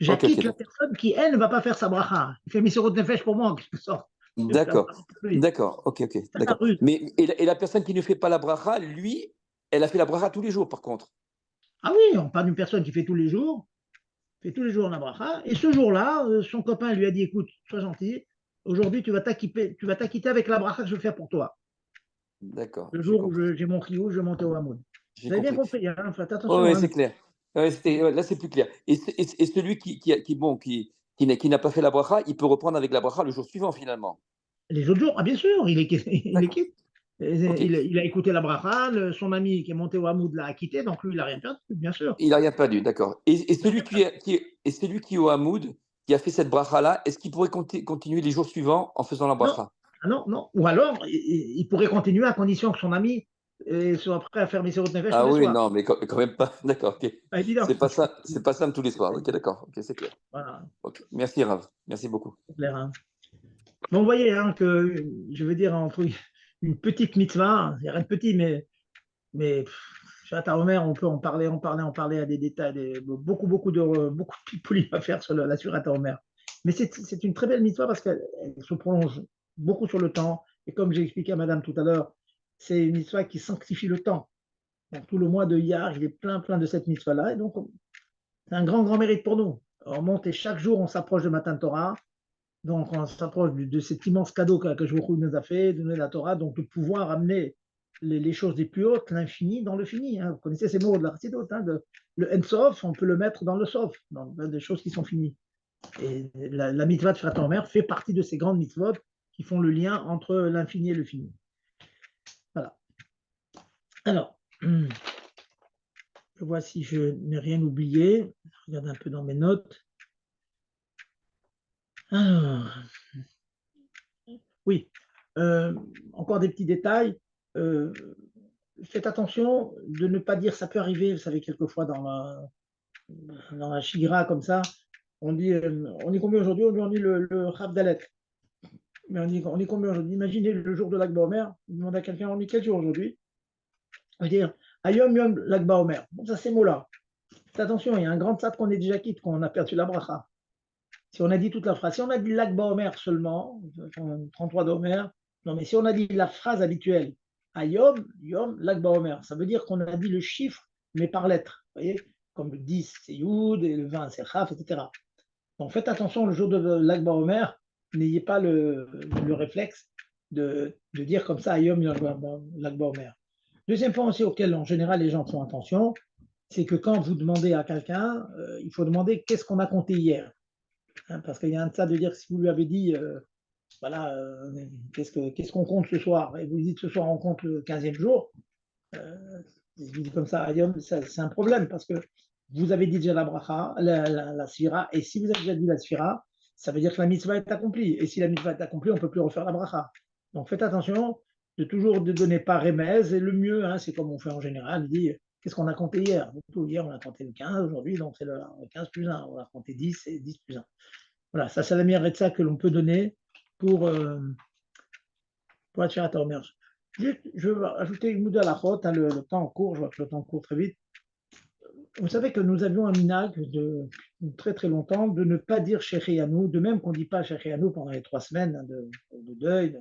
J'acquitte la ok. personne qui, elle, ne va pas faire sa bracha. Il fait Messirot Nefesh pour moi, en quelque sorte. Je fais la D'accord. bracha pour lui. D'accord. Ok, ok. C'est ça la D'accord. ruse. Mais et la personne qui ne fait pas la bracha, lui, elle a fait la bracha tous les jours par contre. Ah oui, on parle d'une personne qui fait tous les jours la bracha. Et ce jour-là, son copain lui a dit, écoute, sois gentil, aujourd'hui tu vas t'acquitter avec la bracha que je vais faire pour toi. D'accord, Le j'ai jour où compris. j'ai mon chiyuv, je vais monter au Hamoud. J'ai Vous avez bien compris. compris, hein, faites Oui, attention. ouais, Hein. c'est clair. Ouais, là, c'est plus clair. Et celui qui n'a pas fait la bracha, il peut reprendre avec la bracha le jour suivant, finalement. Les autres jours, ah bien sûr, il est D'accord. quitte. OK. Il a écouté la bracha, son ami qui est monté au Hamoud l'a quitté, donc lui, il n'a rien perdu, bien sûr. Il n'a rien perdu, d'accord. Et celui qui est au Hamoud, qui a fait cette bracha-là, est-ce qu'il pourrait continuer les jours suivants en faisant la Non, bracha? ah non, non. Ou alors, il pourrait continuer à condition que son ami soit prêt à faire Messirut Nefesh tous Ah les oui, soirs. non, mais quand même pas. D'accord, OK. Pas évident. C'est pas simple tous les soirs. OK, d'accord. OK, c'est clair. Voilà, OK. Merci, Rav. Merci beaucoup. c'est clair. Hein. Bon, vous voyez hein, que, je veux dire, entre une petite mitzvah, il n'y a rien de petit, mais Shabbat Omer, on peut en parler à des détails, beaucoup de pipouli à faire sur la Surat Omer. Mais c'est une très belle mitzvah parce qu'elle se prolonge beaucoup sur le temps. Et comme j'ai expliqué à madame tout à l'heure, c'est une mitzvah qui sanctifie le temps. Donc, tout le mois de Iyar, il est plein de cette mitzvah-là. Et donc, c'est un grand mérite pour nous. On monte et chaque jour, on s'approche de Matan Torah. Donc, on s'approche de cet immense cadeau que je nous a fait, de donner la Torah, donc de pouvoir amener les choses des plus hautes, l'infini, dans le fini. Hein. Vous connaissez ces mots de la Chassidut, hein, le En-Sof, on peut le mettre dans le Sof, dans des choses qui sont finies. Et la mitzvah de Firat Omer fait partie de ces grandes mitzvot qui font le lien entre l'infini et le fini. Voilà. Alors, je vois si je n'ai rien oublié. Je regarde un peu dans mes notes. Alors, oui, encore des petits détails. Euh, Faites attention de ne pas dire, ça peut arriver, vous savez, quelquefois dans la Shigra comme ça, on dit combien aujourd'hui? On dit le Rav Dalet. Mais on dit combien aujourd'hui? Imaginez le jour de l'Akba Omer, on demande à quelqu'un, on dit quel jour aujourd'hui? On va dire Ayom Yom l'Akba Omer. Bon, ça, ces mots-là. Faites attention, il y a un grand tzad qu'on est déjà quitte, qu'on a perdu la bracha. Si on a dit toute la phrase, si on a dit l'Akba Omer seulement, 33 d'Omer, non, mais si on a dit la phrase habituelle, Ayom, Yom, l'Akba Omer, ça veut dire qu'on a dit le chiffre, mais par lettre. Vous voyez, comme le 10, c'est Yud, et le 20, c'est Chaf, etc. Donc faites attention le jour de l'Akba Omer, n'ayez pas le réflexe de dire comme ça Ayom, Yom, l'Akba Omer. Deuxième point aussi auquel, en général, les gens font attention, c'est que quand vous demandez à quelqu'un, il faut demander qu'est-ce qu'on a compté hier. Hein, parce qu'il y a un de ça de dire, si vous lui avez dit, voilà, qu'est-ce qu'on compte ce soir, et vous lui dites ce soir on compte le 15e jour, je vous dis comme ça, c'est un problème, parce que vous avez dit déjà la bracha, la sphira, et si vous avez déjà dit la sphira, ça veut dire que la mitzvah est accomplie, et si la mitzvah est accomplie, on ne peut plus refaire la bracha. Donc faites attention de toujours ne donner pas remez, et le mieux, hein, c'est comme on fait en général, il dit, qu'est-ce qu'on a compté hier? Hier, on a compté le 15, aujourd'hui, donc c'est le 15 plus 1, on a compté 10, et 10 plus 1. Voilà, ça c'est la meilleure ça que l'on peut donner pour attirer ta remercie. Juste, je veux ajouter une à la route, hein, le temps court, je vois que le temps court très vite. Vous savez que nous avions un minag de très très longtemps de ne pas dire Shechianu, de même qu'on ne dit pas Shechianu pendant les 3 semaines hein, de deuil,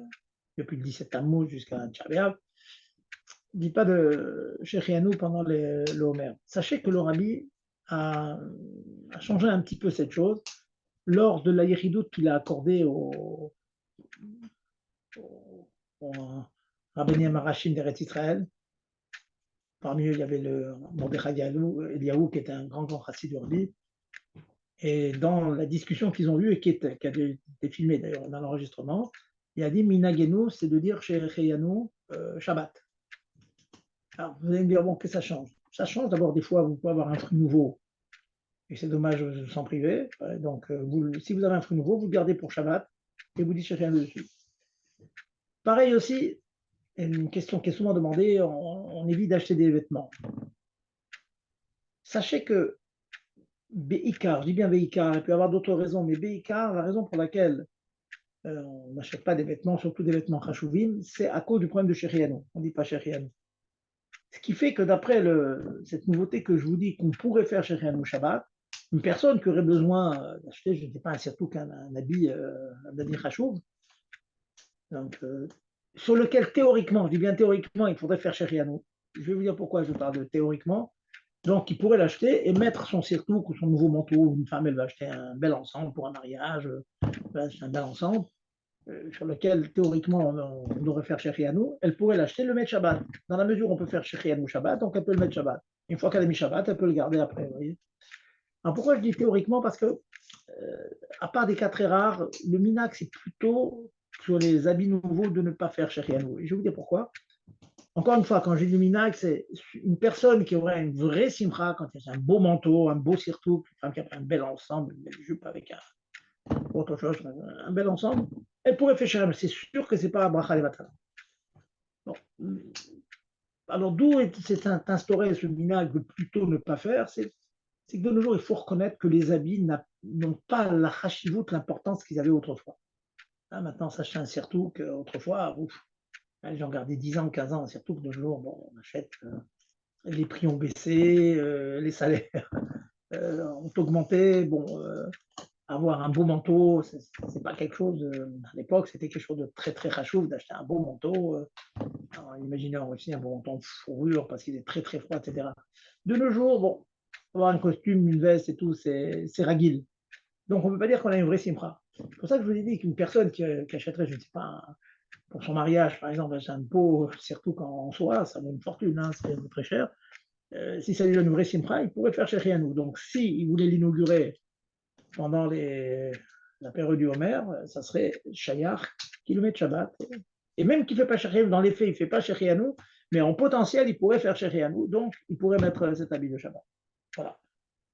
depuis le 17 Tammuz jusqu'à Tchaviav. On ne dit pas de Shechianu pendant le Homer. Sachez que le rabbi a changé un petit peu cette chose lors de la yéridoute qu'il a accordée au Rabbeinu Marachim d'Eretz Israël. Parmi eux, il y avait le Mordechai Eliaou, qui était un grand chassid du rabbi. Et dans la discussion qu'ils ont eue, et qui a été filmée d'ailleurs dans l'enregistrement, il a dit Minagenu, c'est de dire Shecheyanu Shabbat. Alors vous allez me dire, bon, que ça change? Ça change d'abord, des fois, vous pouvez avoir un fruit nouveau, et c'est dommage de s'en priver. Donc, si vous avez un fruit nouveau, vous le gardez pour Shabbat, et vous dites Shecheyanu dessus. Pareil aussi, une question qui est souvent demandée, on évite d'acheter des vêtements. Sachez que Beikar, je dis bien Beikar, il peut y avoir d'autres raisons, mais Beikar, la raison pour laquelle on n'achète pas des vêtements, surtout des vêtements Khashuvim, c'est à cause du problème de Sheriano. On ne dit pas Sheriano. Ce qui fait que d'après cette nouveauté que je vous dis qu'on pourrait faire Sheriano Shabbat, une personne qui aurait besoin d'acheter, je ne sais pas, surtout qu'un habit Khashuv, donc sur lequel théoriquement, je dis bien théoriquement, il faudrait faire Sheriano. Je vais vous dire pourquoi je parle de théoriquement. Donc, il pourrait l'acheter et mettre son surtouk ou son nouveau manteau. Une femme, elle va acheter un bel ensemble pour un mariage, elle va acheter un bel ensemble sur lequel, théoriquement, on devrait faire Shechianu. Elle pourrait l'acheter, le mettre Shabbat. Dans la mesure où on peut faire Shechianu Shabbat, donc elle peut le mettre Shabbat. Une fois qu'elle a mis Shabbat, elle peut le garder après. Vous voyez. Alors, pourquoi je dis théoriquement? Parce que, à part des cas très rares, le minac, c'est plutôt sur les habits nouveaux de ne pas faire Shechianu. Et je vais vous dire pourquoi. Encore une fois, quand j'ai du minac, c'est une personne qui aurait une vraie simcha, quand il y a un beau manteau, un beau surtout, une femme qui a un bel ensemble, une belle jupe avec autre chose, un bel ensemble, elle pourrait faire cher, mais c'est sûr que ce n'est pas bracha levatala. Bon. Alors d'où s'est instauré ce minac de plutôt ne pas faire, c'est que de nos jours, il faut reconnaître que les habits n'ont pas la chashivut, l'importance qu'ils avaient autrefois. Là, maintenant, s'acheter un surtout qu'autrefois, les gens gardaient 10 ans, 15 ans, surtout que de nos jours, bon, on achète, les prix ont baissé, les salaires ont augmenté. Bon, avoir un beau manteau, c'est pas quelque chose, à l'époque, c'était quelque chose de très très rachouf d'acheter un beau manteau. Imaginez aussi un beau manteau de fourrure parce qu'il est très très froid, etc. De nos jours, bon, avoir un costume, une veste et tout, c'est ragile. Donc on ne peut pas dire qu'on a une vraie simra. C'est pour ça que je vous ai dit qu'une personne qui achèterait, je ne sais pas, pour son mariage, par exemple, un beau, surtout quand on soit, ça vaut une fortune, hein, c'est très cher. Si ça lui donne une vraie simra, il pourrait faire chez nous. Donc s'il voulait l'inaugurer pendant la période du Homer, ça serait Shayach qui le met de Shabbat. Et même qu'il ne fait pas Shayach, dans les faits, il ne fait pas Shayach, mais en potentiel, il pourrait faire Shayach, donc il pourrait mettre cet habit de Shabbat. Voilà.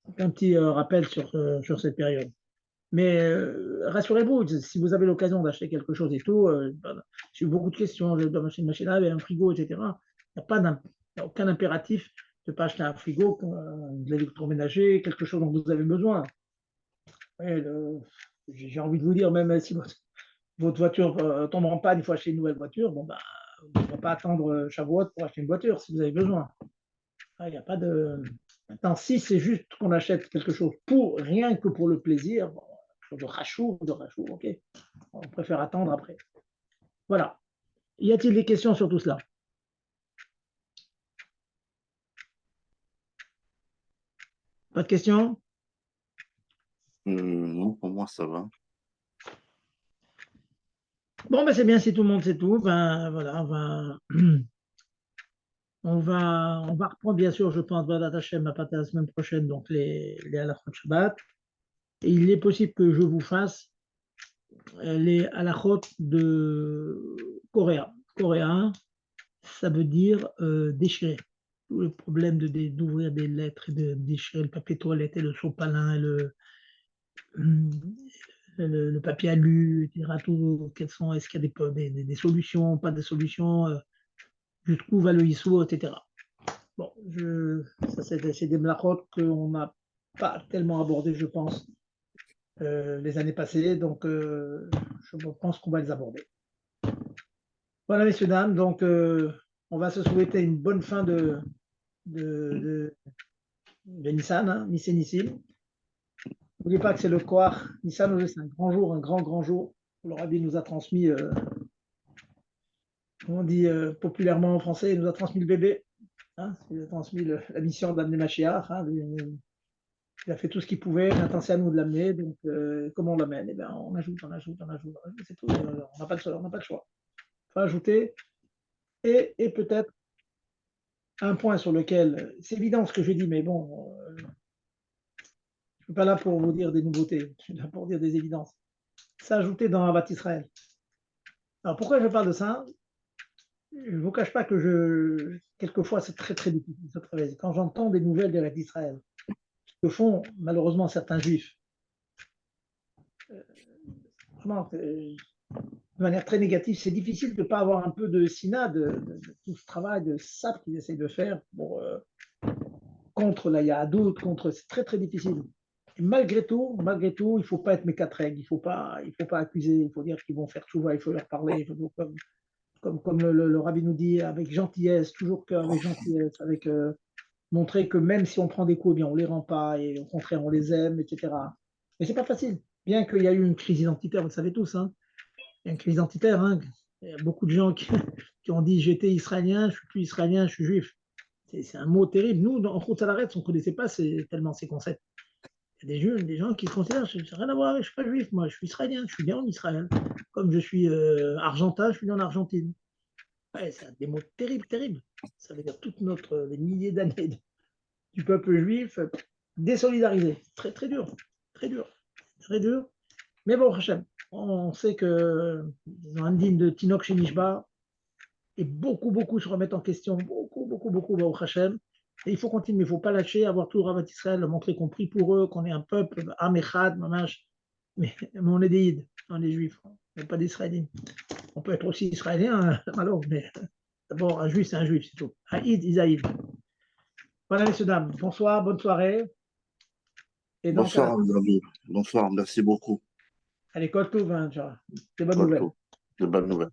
Donc, un petit rappel sur cette période. Mais rassurez-vous, si vous avez l'occasion d'acheter quelque chose et tout, j'ai eu beaucoup de questions, je dois acheter une machine à laver, un frigo, etc. Il n'y a aucun impératif de ne pas acheter un frigo, de l'électroménager, quelque chose dont vous avez besoin. Ouais, j'ai envie de vous dire, même si votre voiture tombe en panne, il faut acheter une nouvelle voiture, bon, bah, vous ne pouvez pas attendre Shavuot pour acheter une voiture si vous avez besoin. Il n'y a pas de. Maintenant, si c'est juste qu'on achète quelque chose pour rien que pour le plaisir, bon, de rachou, ok, on préfère attendre après. Voilà. Y a-t-il des questions sur tout cela? Pas de questions? Non, pour moi, ça va. Bon, ben c'est bien si tout le monde sait tout. Ben voilà, On va reprendre, bien sûr, je pense, Badat Hashem à partir de la semaine prochaine, donc les halachot Shabbat. Et il est possible que je vous fasse les halachot de coréen. Ça veut dire déchirer. Tout le problème d'ouvrir des lettres et de déchirer le papier toilette et le sopalin et le papier alu, etc. Est-ce qu'il y a des solutions, pas de solutions, jusqu'où va le ISO, etc. Bon, ça c'est des mlachot qu'on n'a pas tellement abordé, je pense, les années passées, donc je pense qu'on va les aborder. Voilà, messieurs, dames, donc on va se souhaiter une bonne fin de Nissan, hein, Nissim. N'oubliez pas que c'est le Koach. Nissan, c'est un grand jour, un grand jour. Le Rabbi nous a transmis, comment on dit populairement en français, il nous a transmis le bébé. Hein, il a transmis la mission d'amener Mashiach. Hein, il a fait tout ce qu'il pouvait, maintenant c'est à nous de l'amener. Donc, comment on l'amène? Eh bien, on ajoute, c'est tout. On n'a pas le choix. Il faut ajouter. Et peut-être un point sur lequel, c'est évident ce que je dis, mais bon, je ne suis pas là pour vous dire des nouveautés, je suis là pour dire des évidences. S'ajouter dans Avat Israël. Alors pourquoi je parle de ça? Je ne vous cache pas que quelquefois c'est très difficile. Quand j'entends des nouvelles d'Avat Israël, que font malheureusement certains juifs, vraiment, de manière très négative, c'est difficile de ne pas avoir un peu de sina, de tout ce travail de sap qu'ils essayent de faire contre la Yahadout, c'est très difficile. Et malgré tout, il ne faut pas être mécatreg, il ne faut pas accuser, il faut dire qu'ils vont faire tchouva, il faut leur parler, comme le rabbi nous dit, avec gentillesse, toujours avec gentillesse, avec montrer que même si on prend des coups, eh bien, on ne les rend pas, et au contraire, on les aime, etc. Mais ce n'est pas facile, bien qu'il y a eu une crise identitaire, vous le savez tous, hein. Il y a une crise identitaire, hein. Il y a beaucoup de gens qui ont dit j'étais israélien, je ne suis plus israélien, je suis juif. C'est un mot terrible. Nous, en Route à l'arrêt, on ne connaissait pas tellement ces concepts. Il y a des gens qui se considèrent, ça n'a rien à voir, je ne suis pas juif, moi, je suis israélien, je suis bien en Israël. Comme je suis argentin, je suis bien en Argentine. Ouais, c'est des mots terribles. Ça veut dire les milliers d'années du peuple juif désolidarisé. Très dur. Mais bon, Hachem, on sait que dans un digne de Tinok chez Nishba, et beaucoup se remettent en question, beaucoup, Baruch Hashem. Et il faut continuer, il ne faut pas lâcher, avoir tout le Ravat Israël, montrer qu'on prie pour eux, qu'on est un peuple, Am Echad, Mamash. Mais on est des Yid, on est juifs, on n'est pas d'Israéliens. On peut être aussi israélien, alors, mais d'abord, un juif, c'est un juif, c'est tout. Haïd, Isaïd. Voilà, messieurs, dames, bonsoir, bonne soirée. Et donc, Bonsoir, Abdelhamid. Bonsoir, merci beaucoup. allez, Kol Tov, hein, des bonnes Kol nouvelles. Tov. De bonnes nouvelles.